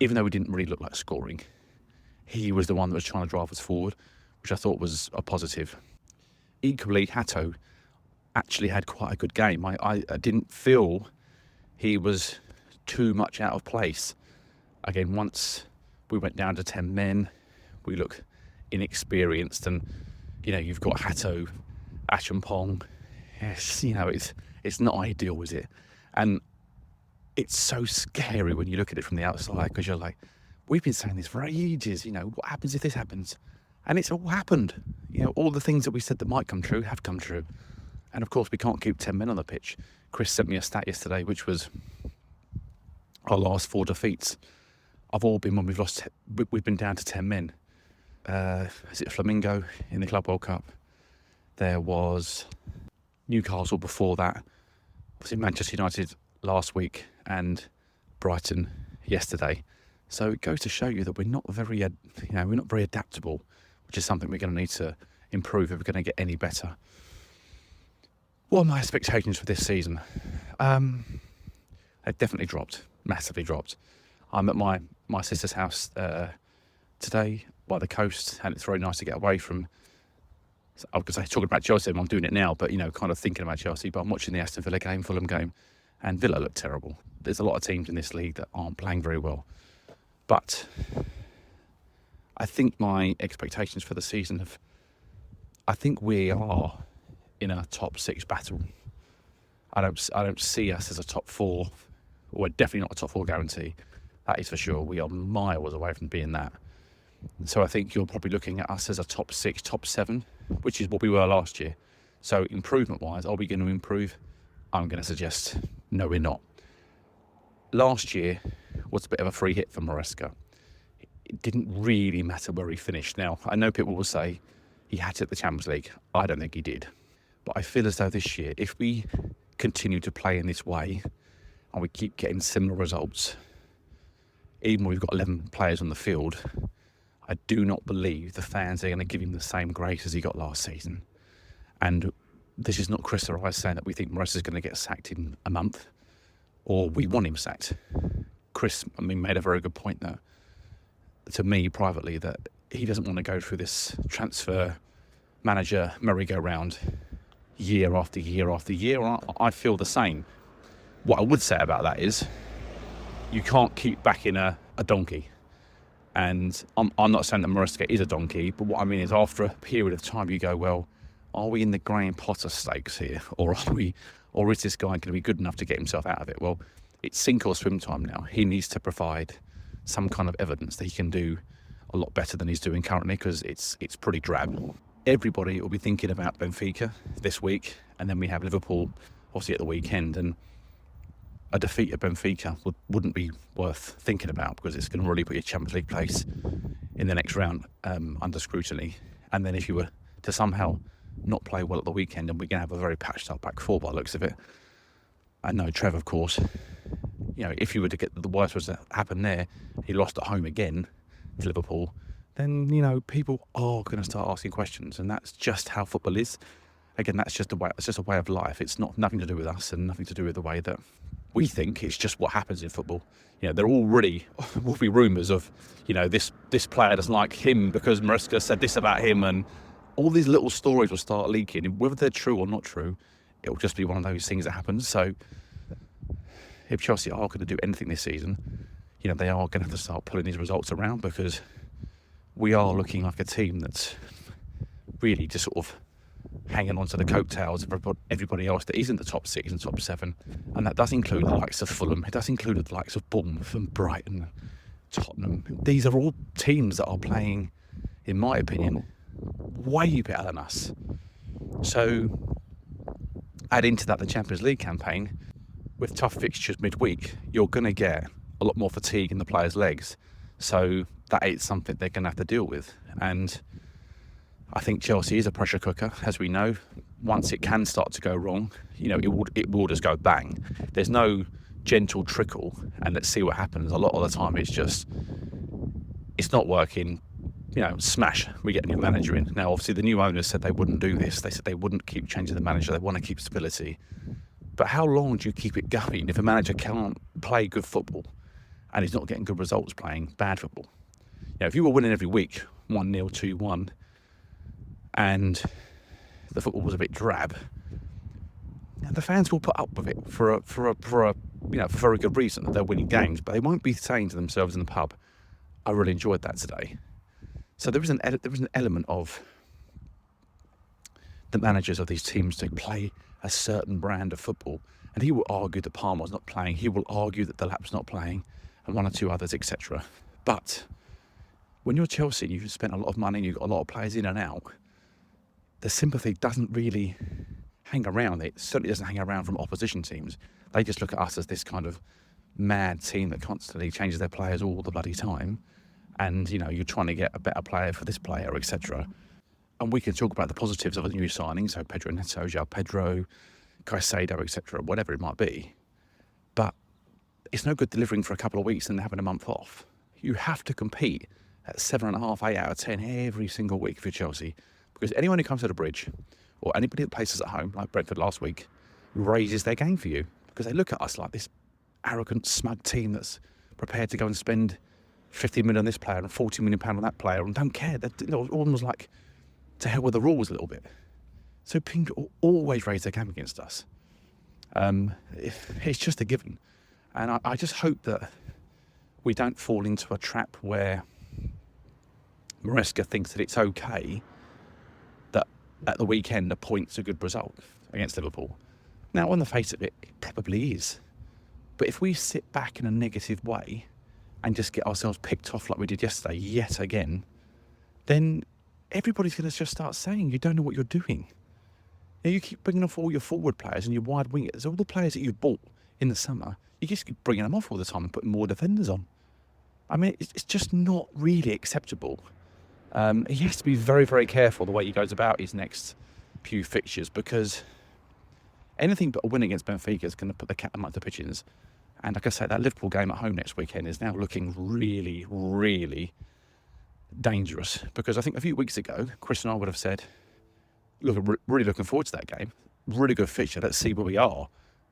Even though we didn't really look like scoring, he was the one that was trying to drive us forward, which I thought was a positive. Equally, Hato actually had quite a good game. I didn't feel he was too much out of place. Again, once we went down to 10 men, we look inexperienced, and you've got Hato, Achampong. Yes, it's not ideal, is it? And it's so scary when you look at it from the outside, because you're like, we've been saying this for ages. What happens if this happens? And it's all happened. All the things that we said that might come true have come true. And of course, we can't keep 10 men on the pitch. Chris sent me a stat yesterday, which was our last 4 defeats have all been when we've been down to 10 men. Is it Flamengo in the Club World Cup? There was Newcastle before that. Obviously Manchester United last week and Brighton yesterday. So it goes to show you that we're not very adaptable, which is something we're going to need to improve if we're going to get any better. What are my expectations for this season? They've definitely dropped, massively dropped. I'm at my sister's house today by the coast, and it's very nice to get away from. I was talking about Chelsea, I'm doing it now, but kind of thinking about Chelsea. But I'm watching the Aston Villa game, Fulham game, and Villa look terrible. There's a lot of teams in this league that aren't playing very well. But I think my expectations for the season I think we are in a top 6 battle. I don't see us as a top 4. We're definitely not a top 4 guarantee. That is for sure. We are miles away from being that. So I think you're probably looking at us as a top 6, top 7, which is what we were last year. So improvement-wise, are we going to improve? I'm going to suggest no, we're not. Last year was a bit of a free hit for Maresca. It didn't really matter where he finished. Now, I know people will say he had it at the Champions League. I don't think he did. But I feel as though this year, if we continue to play in this way and we keep getting similar results, even when we've got 11 players on the field, I do not believe the fans are going to give him the same grace as he got last season. And this is not Chris or I saying that we think Maresca is going to get sacked in a month, or we want him sacked. Chris, made a very good point that, to me privately, that he doesn't want to go through this transfer manager merry-go-round year after year after year. I feel the same. What I would say about that is you can't keep backing a donkey. And I'm not saying that Maresca is a donkey, but what I mean is after a period of time you go, well, are we in the Graham Potter stakes here? Or is this guy going to be good enough to get himself out of it? Well, it's sink or swim time now. He needs to provide some kind of evidence that he can do a lot better than he's doing currently, because it's pretty drab. Everybody will be thinking about Benfica this week, and then we have Liverpool obviously at the weekend, and a defeat at Benfica wouldn't be worth thinking about, because it's going to really put your Champions League place in the next round under scrutiny. And then if you were to somehow not play well at the weekend, and we're going to have a very patched up back 4 by the looks of it. And no, Trev, of course, if you were to get the worst was to happen there, he lost at home again to Liverpool, then, people are going to start asking questions, and that's just how football is. Again, that's just a way of life. It's nothing to do with us and nothing to do with the way that we think. It's just what happens in football. There already will be rumours of, this player doesn't like him because Maresca said this about him, and all these little stories will start leaking. Whether they're true or not true, it'll just be one of those things that happens. So if Chelsea are going to do anything this season, they are going to have to start pulling these results around, because we are looking like a team that's really just sort of hanging on to the coattails of everybody else that is in the top 6 and top 7. And that does include the likes of Fulham. It does include the likes of Bournemouth and Brighton, Tottenham. These are all teams that are playing, in my opinion, way better than us. So add into that the Champions League campaign. With tough fixtures midweek, you're going to get a lot more fatigue in the players' legs. So that is something they're going to have to deal with. And I think Chelsea is a pressure cooker, as we know. Once it can start to go wrong, it will just go bang. There's no gentle trickle and let's see what happens. A lot of the time it's not working. Smash, we get a new manager in. Now, obviously, the new owners said they wouldn't do this. They said they wouldn't keep changing the manager. They want to keep stability. But how long do you keep it going if a manager can't play good football and he's not getting good results playing bad football? If you were winning every week, 1-0, 2-1, and the football was a bit drab, the fans will put up with it for a very good reason, that they're winning games. But they won't be saying to themselves in the pub, "I really enjoyed that today." So there is an element of the managers of these teams to play a certain brand of football, and he will argue that Palmer's not playing, he will argue that Delap's not playing, and one or two others, etc. But when you're Chelsea, you've spent a lot of money and you've got a lot of players in and out, the sympathy doesn't really hang around. It certainly doesn't hang around from opposition teams. They just look at us as this kind of mad team that constantly changes their players all the bloody time, and you're trying to get a better player for this player, etc. And we can talk about the positives of a new signing, so Pedro Neto, João Pedro, Caicedo, etc., whatever it might be. But it's no good delivering for a couple of weeks and having a month off. You have to compete at 7.5, 8 out of 10 every single week for Chelsea, because anyone who comes to the Bridge, or anybody that plays us at home, like Brentford last week, raises their game for you, because they look at us like this arrogant, smug team that's prepared to go and spend 50 million on this player and 40 million pound on that player and don't care. They're almost like, to hell with the rules a little bit. So people always raise their game against us. It's just a given. And I just hope that we don't fall into a trap where Maresca thinks that it's okay that at the weekend a point's a good result against Liverpool. Now, on the face of it, it probably is. But if we sit back in a negative way and just get ourselves picked off like we did yesterday, yet again, then everybody's going to just start saying you don't know what you're doing. You keep bringing off all your forward players and your wide wingers, all the players that you bought in the summer, you just keep bringing them off all the time and putting more defenders on. I mean, it's just not really acceptable. He has to be very, very careful the way he goes about his next few fixtures, because anything but a win against Benfica is going to put the cat amongst the pigeons. And like I say, that Liverpool game at home next weekend is now looking really, really dangerous, because I think a few weeks ago, Chris and I would have said, look, really looking forward to that game. Really good fixture. Let's see where we are.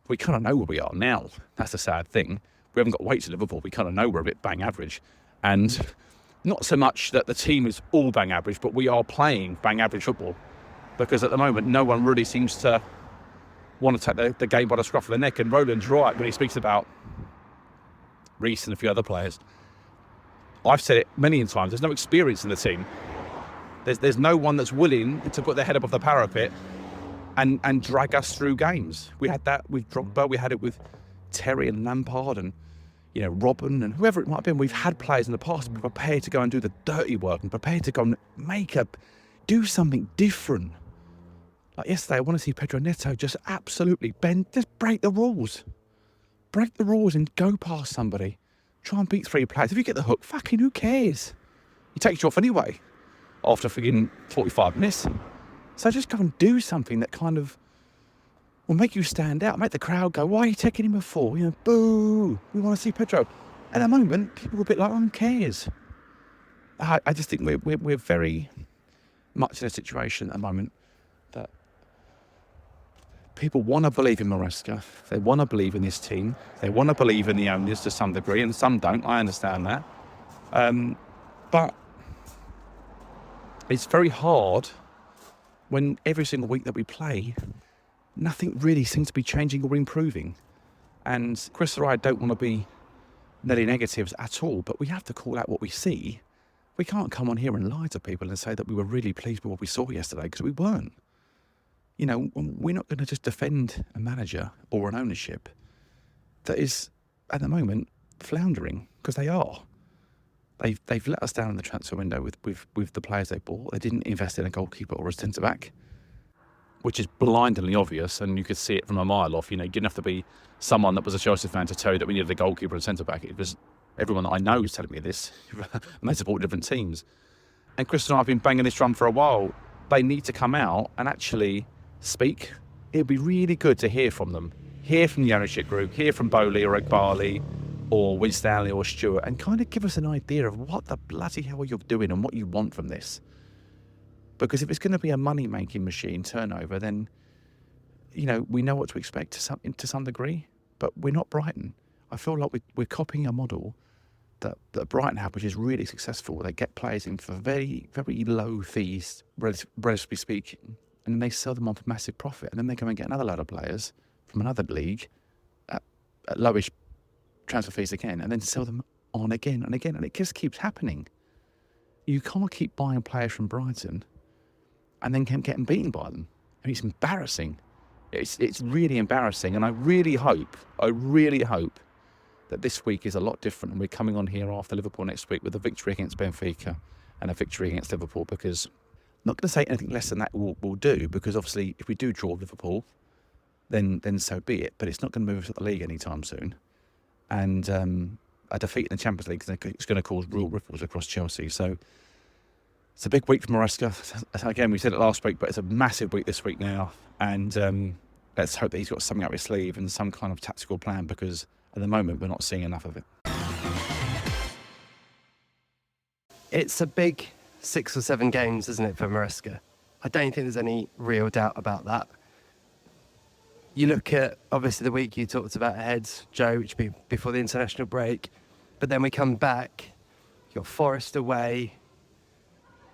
We kind of know where we are now. That's the sad thing. We haven't got weights at Liverpool. We kind of know we're a bit bang average. And not so much that the team is all bang average, but we are playing bang average football, because at the moment, no one really seems to want to take the game by the scruff of the neck. And Roland's right when he speaks about Reece and a few other players. I've said it many times, there's no experience in the team. There's no one that's willing to put their head above the parapet and drag us through games. We had that with Drogba, we had it with Terry and Lampard and Robin and whoever it might have been. We've had players in the past who are prepared to go and do the dirty work and prepared to go and do something different. Like yesterday, I want to see Pedro Neto just absolutely just break the rules. Break the rules and go past somebody. Try and beat 3 players. If you get the hook, fucking who cares? He takes you off anyway after freaking 45 minutes. So just go and do something that kind of will make you stand out, make the crowd go, why are you taking him for? Boo, we want to see Pedro. At the moment, people are a bit like, who cares? I just think we're very much in a situation at the moment that people want to believe in Maresca. They want to believe in this team. They want to believe in the owners to some degree, and some don't. I understand that. But it's very hard when every single week that we play, nothing really seems to be changing or improving. And Chris or I don't want to be nearly negatives at all, but we have to call out what we see. We can't come on here and lie to people and say that we were really pleased with what we saw yesterday, because we weren't. You know, we're not going to just defend a manager or an ownership that is, at the moment, floundering, because they are. They've let us down in the transfer window with the players they bought. They didn't invest in a goalkeeper or a centre-back, which is blindingly obvious, and you could see it from a mile off. You know, you didn't have to be someone that was a Chelsea fan to tell you that we needed a goalkeeper and a centre-back. It was everyone that I know is telling me this, and they support different teams. And Chris and I have been banging this drum for a while. They need to come out and actually speak. It would be really good to hear from them, hear from the ownership group, hear from Bowley or Egbali or Winstanley or Stewart, and kind of give us an idea of what the bloody hell you're doing and what you want from this. Because if it's going to be a money-making machine turnover, then, you know, we know what to expect to some degree, but we're not Brighton. I feel like we're copying a model that Brighton have, which is really successful. They get players in for very, very low fees, relatively speaking, and then they sell them on for massive profit, and then they go and get another load of players from another league at lowish transfer fees again, and then sell them on again and again, and it just keeps happening. You can't keep buying players from Brighton and then keep getting beaten by them. I mean, it's embarrassing. It's really embarrassing, and I really hope that this week is a lot different, and we're coming on here after Liverpool next week with a victory against Benfica and a victory against Liverpool, because I'm not going to say anything less than that will do, because obviously if we do draw Liverpool, then so be it, but it's not going to move us to the league anytime soon. And a defeat in the Champions League is going to cause real ripples across Chelsea. So it's a big week for Maresca. Again, we said it last week, but it's a massive week this week now. And let's hope that he's got something up his sleeve and some kind of tactical plan, because at the moment we're not seeing enough of it. It's a big 6 or 7 games, isn't it, for Maresca? I don't think there's any real doubt about that. You look at, obviously, the week you talked about ahead, Joe, which would be before the international break, but then we come back, you've got Forest away,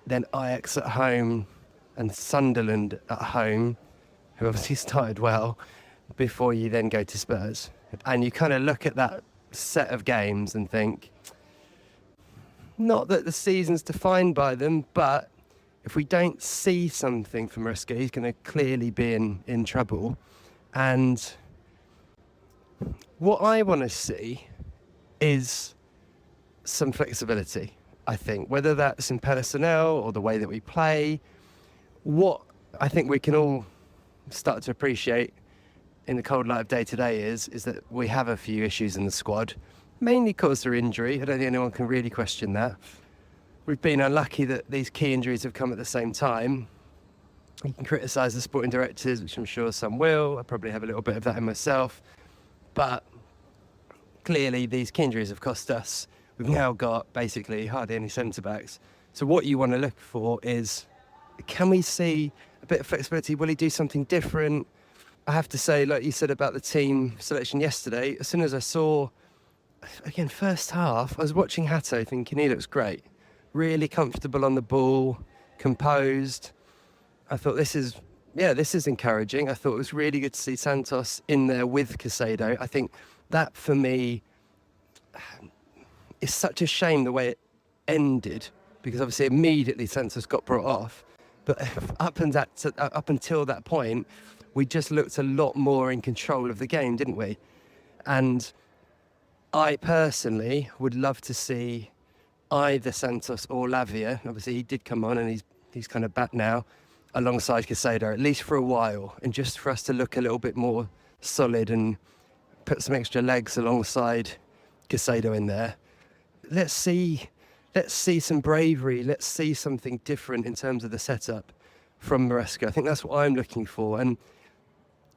then Ajax at home and Sunderland at home, who obviously started well, before you then go to Spurs. And you kind of look at that set of games and think, not that the season's defined by them, but if we don't see something from Maresca, he's going to clearly be in trouble. And what I want to see is some flexibility, I think, whether that's in personnel or the way that we play. What I think we can all start to appreciate in the cold light of day today is that we have a few issues in the squad, mainly caused through injury. I don't think anyone can really question that. We've been unlucky that these key injuries have come at the same time. You can criticise the sporting directors, which I'm sure some will. I probably have a little bit of that in myself. But clearly these key injuries have cost us. We've now got basically hardly any centre-backs. So what you want to look for is, can we see a bit of flexibility? Will he do something different? I have to say, like you said about the team selection yesterday, as soon as I saw, again, first half, I was watching Hato thinking he looks great. Really comfortable on the ball, composed. I thought this is encouraging. I thought it was really good to see Santos in there with Caicedo. I think that, for me, is such a shame the way it ended, because obviously immediately Santos got brought off. But up until that point, we just looked a lot more in control of the game, didn't we? And I personally would love to see either Santos or Lavia. Obviously, he did come on and he's kind of back now, alongside Caicedo, at least for a while, and just for us to look a little bit more solid and put some extra legs alongside Caicedo in there. Let's see some bravery. Let's see something different in terms of the setup from Maresca. I think that's what I'm looking for, and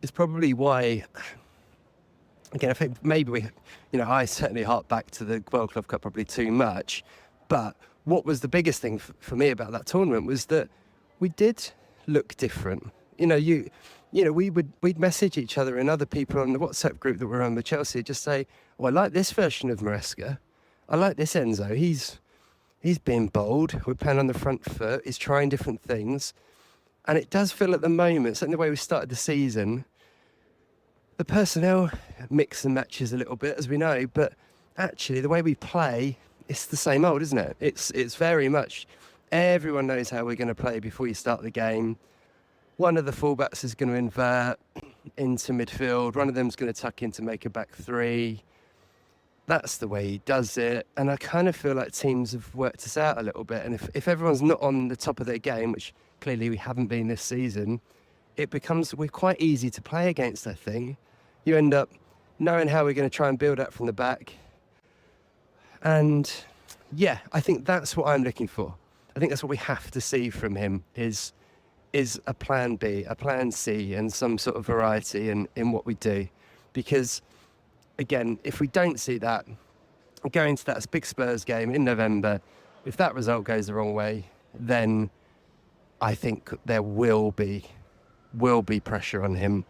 it's probably why, again, I think maybe I certainly hark back to the World Club Cup probably too much, but what was the biggest thing for me about that tournament was that we did look different. We'd message each other and other people on the WhatsApp group that were on with Chelsea, just say, "Oh, I like this version of Maresca. I like this Enzo. He's being bold. We're playing on the front foot. He's trying different things." And it does feel at the moment, certainly the way we started the season, the personnel mix and matches a little bit, as we know, but actually the way we play, it's the same old, isn't it? It's very much, everyone knows how we're going to play before you start the game. One of the fullbacks is going to invert into midfield. One of them's going to tuck in to make a back three. That's the way he does it. And I kind of feel like teams have worked us out a little bit. And if everyone's not on the top of their game, which clearly we haven't been this season, we're quite easy to play against, I think. You end up knowing how we're going to try and build up from the back. And yeah, I think that's what I'm looking for. I think that's what we have to see from him is a plan B, a plan C, and some sort of variety in what we do. Because, again, if we don't see that, going to that big Spurs game in November, if that result goes the wrong way, then I think there will be pressure on him.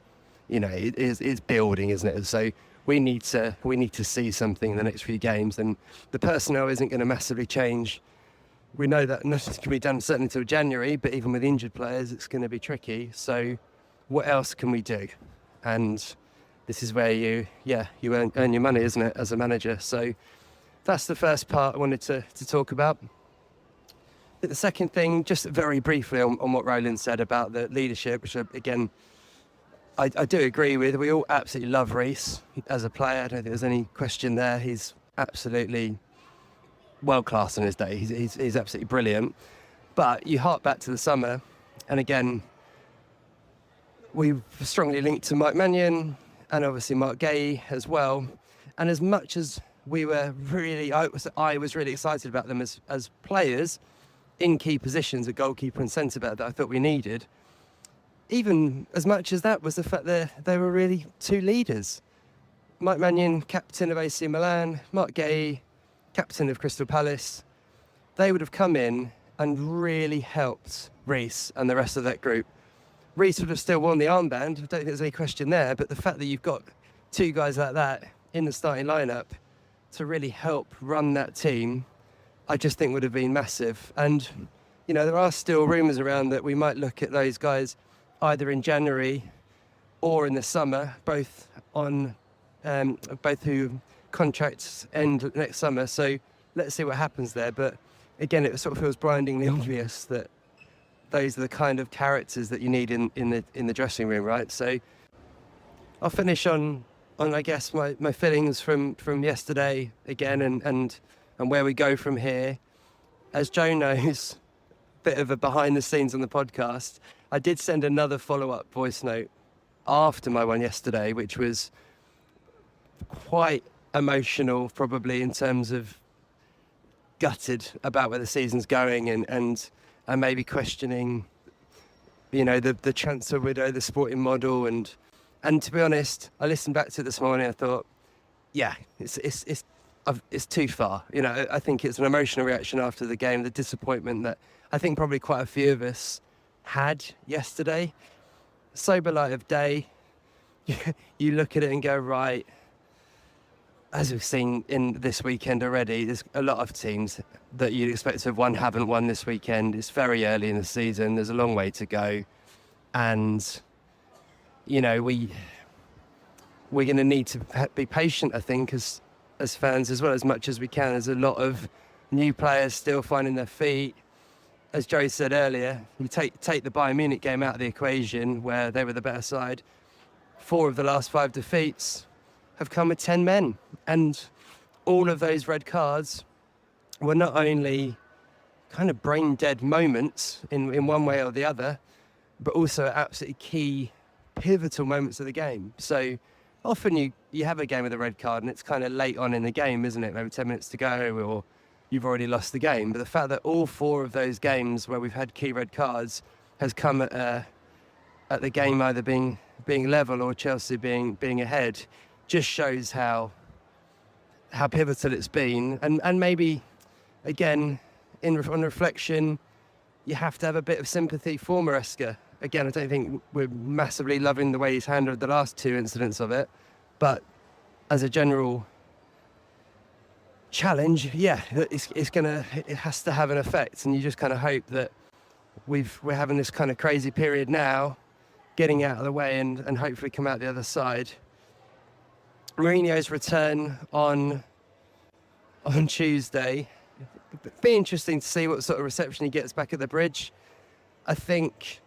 You know, it's building, isn't it? So we need to see something in the next few games, and the personnel isn't going to massively change. We know that nothing can be done certainly until January, but even with injured players, it's going to be tricky. So what else can we do? And this is where you earn your money, isn't it, as a manager? So that's the first part I wanted to talk about. The second thing, just very briefly on what Roland said about the leadership, which again, I do agree with. We all absolutely love Reece as a player. I don't think there's any question there. He's absolutely world-class in his day. He's absolutely brilliant. But you hark back to the summer, and again, we've strongly linked to Mike Mannion and obviously Mark Gay as well. And as much as we were I was really excited about them as players in key positions, a goalkeeper and centre-back that I thought we needed, even as much as that was the fact that they were really two leaders. Mike Mannion, captain of AC Milan, Mark Gay, captain of Crystal Palace. They would have come in and really helped Reece and the rest of that group. Reece would have still worn the armband, I don't think there's any question there, but the fact that you've got two guys like that in the starting lineup to really help run that team, I just think would have been massive. And, you know, there are still rumours around that we might look at those guys either in January or in the summer, both who contracts end next summer. So let's see what happens there. But again, it sort of feels blindingly obvious that those are the kind of characters that you need in the dressing room, right? So I'll finish on I guess my feelings from yesterday again and where we go from here. As Joe knows, bit of a behind the scenes on the podcast, I did send another follow-up voice note after my one yesterday, which was quite emotional, probably, in terms of gutted about where the season's going and maybe questioning, you know, the transfer window, the sporting model, and to be honest, I listened back to it this morning. I thought, yeah, it's too far. You know, I think it's an emotional reaction after the game, the disappointment that I think probably quite a few of us had yesterday. Sober light of day, you look at it and go, right, as we've seen in this weekend already, there's a lot of teams that you'd expect to have won haven't won this weekend. It's very early in the season. There's a long way to go. And, you know, we're going to need to be patient, I think, as fans as well, as much as we can. There's a lot of new players still finding their feet. As Joe said earlier, you take the Bayern Munich game out of the equation, where they were the better side. 4 of the last 5 defeats have come with 10 men. And all of those red cards were not only kind of brain-dead moments in one way or the other, but also absolutely key, pivotal moments of the game. So often you have a game with a red card and it's kind of late on in the game, isn't it? Maybe 10 minutes to go or you've already lost the game. But the fact that all 4 of those games where we've had key red cards has come at the game either being level or Chelsea being ahead just shows how pivotal it's been. And maybe, again, on reflection, you have to have a bit of sympathy for Maresca. Again, I don't think we're massively loving the way he's handled the last 2 incidents of it, but as a general challenge, yeah, it has to have an effect, and you just kind of hope that we're having this kind of crazy period now, getting out of the way and hopefully come out the other side. Mourinho's return on Tuesday. It'd be interesting to see what sort of reception he gets back at the Bridge. I think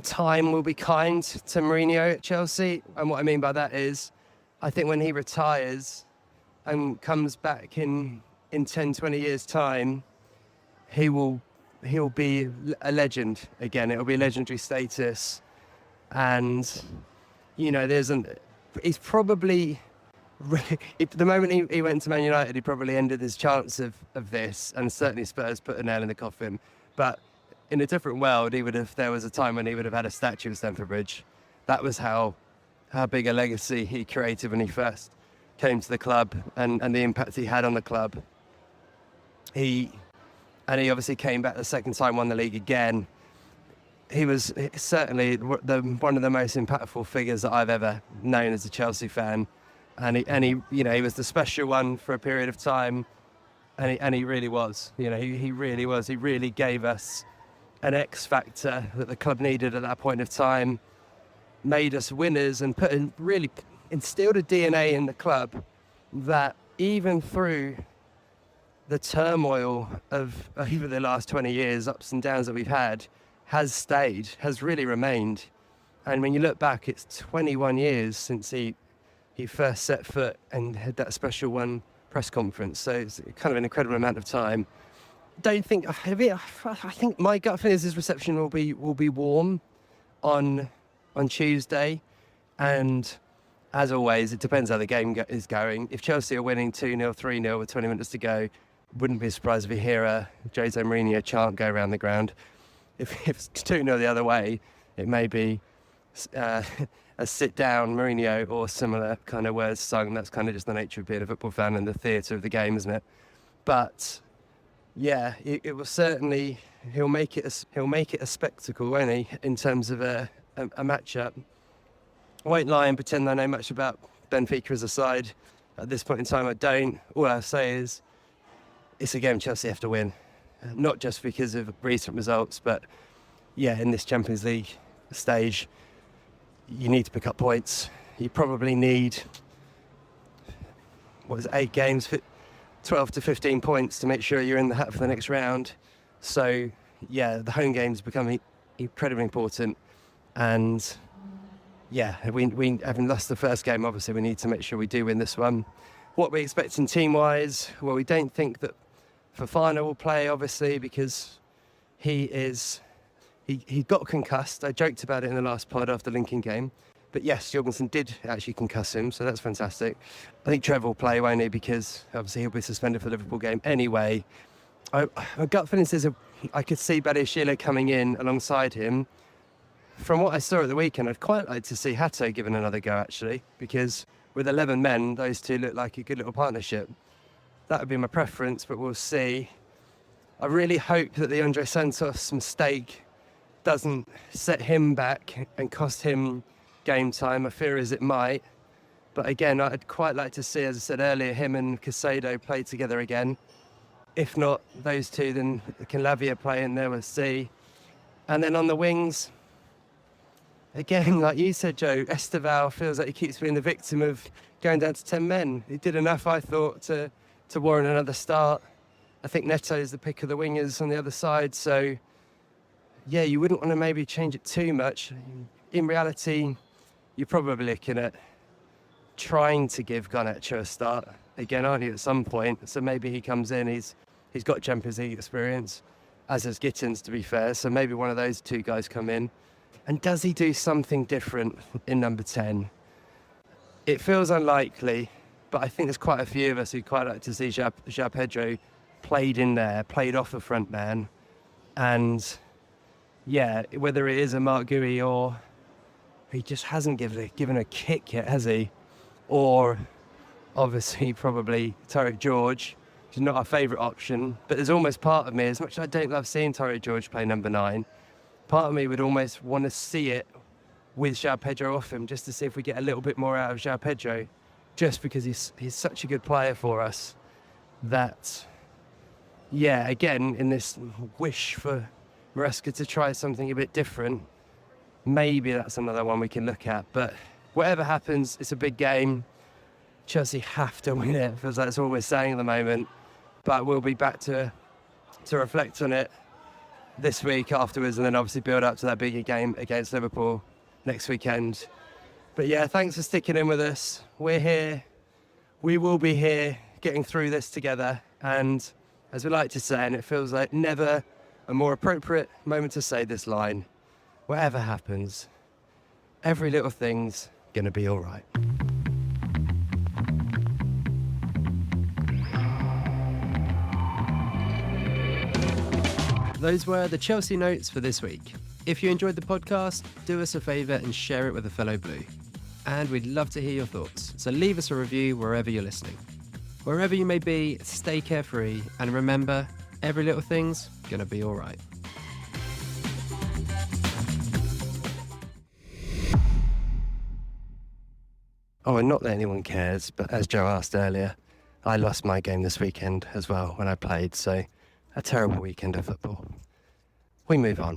time will be kind to Mourinho at Chelsea, and what I mean by that is, I think when he retires and comes back in 10, 20 years' time, he'll be a legend again. It'll be legendary status, and he's probably. The moment he went to Man United, he probably ended his chance of this, and certainly Spurs put a nail in the coffin. But in a different world, there was a time when he would have had a statue at Stamford Bridge. That was how big a legacy he created when he first came to the club, and the impact he had on the club. He obviously came back the second time, won the league again. He was certainly one of the most impactful figures that I've ever known as a Chelsea fan. And he was the special one for a period of time, and he really was. He really was. He really gave us an X factor that the club needed at that point of time, made us winners, and really instilled a DNA in the club that even through the turmoil of over the last 20 years, ups and downs that we've had, has really remained. And when you look back, it's 21 years since he first set foot and had that special one press conference. So it's kind of an incredible amount of time. I think my gut feeling is his reception will be warm on Tuesday, and as always, it depends how the game is going. If Chelsea are winning 2-0, 3-0 with 20 minutes to go, wouldn't be surprised if we hear a Jose Mourinho chant go around the ground. If it's 2-0 the other way, it may be a sit-down Mourinho or similar kind of words sung. That's kind of just the nature of being a football fan and the theatre of the game, isn't it? But yeah, it will certainly, he'll make it a spectacle, won't he, in terms of a matchup. I won't lie and pretend I know much about Benfica as a side. At this point in time, I don't. All I'll say is it's a game Chelsea have to win, not just because of recent results, but yeah, in this Champions League stage, you need to pick up points. You probably need 8 games, 12 to 15 points to make sure you're in the hat for the next round. So yeah, the home games become incredibly important, and yeah, we having lost the first game, obviously we need to make sure we do win this one. What we're expecting team-wise, well, we don't think that Fofana will play, obviously, because he got concussed. I joked about it in the last pod after the Lincoln game. But yes, Jorgensen did actually concuss him, so that's fantastic. I think Trevor will play, won't he? Because obviously he'll be suspended for the Liverpool game anyway. My gut feeling says I could see Badiashile coming in alongside him. From what I saw at the weekend, I'd quite like to see Hato given another go, actually, because with 11 men, those two look like a good little partnership. That would be my preference, but we'll see. I really hope that the Andre Santos mistake doesn't set him back and cost him game time. I fear as it might. But again, I'd quite like to see, as I said earlier, him and Caicedo play together again. If not those two, then can Lavia play in there? We'll see. And then on the wings, again, like you said, Joe, Esteval feels like he keeps being the victim of going down to 10 men. He did enough, I thought, to warrant another start. I think Neto is the pick of the wingers on the other side, so yeah, you wouldn't want to maybe change it too much. In reality, you're probably looking at trying to give Garnacho a start again, aren't you, at some point? So maybe he comes in, he's got Champions League experience, as has Gittins, to be fair, so maybe one of those two guys come in. And does he do something different in number 10? It feels unlikely, but I think there's quite a few of us who'd quite like to see João Pedro played in there, played off a front man. And yeah, whether it is a Mark Gui or he just hasn't given a kick yet, has he? Or obviously probably Tariq George, which is not our favourite option. But there's almost part of me, as much as I don't love seeing Tariq George play number 9, part of me would almost want to see it with João Pedro off him, just to see if we get a little bit more out of João Pedro, just because he's such a good player for us that, yeah, again, in this wish for Maresca to try something a bit different, maybe that's another one we can look at. But whatever happens, it's a big game. Chelsea have to win it, because that's all we're saying at the moment. But we'll be back to reflect on it this week afterwards, and then obviously build up to that bigger game against Liverpool next weekend. But yeah, thanks for sticking in with us. We're here. We will be here getting through this together. And as we like to say, and it feels like never a more appropriate moment to say this line, whatever happens, every little thing's going to be all right. Those were the Chelsea notes for this week. If you enjoyed the podcast, do us a favour and share it with a fellow Blue. And we'd love to hear your thoughts, so leave us a review wherever you're listening. Wherever you may be, stay carefree, and remember, every little thing's gonna be all right. Oh, and not that anyone cares, but as Joe asked earlier, I lost my game this weekend as well when I played, so a terrible weekend of football. We move on.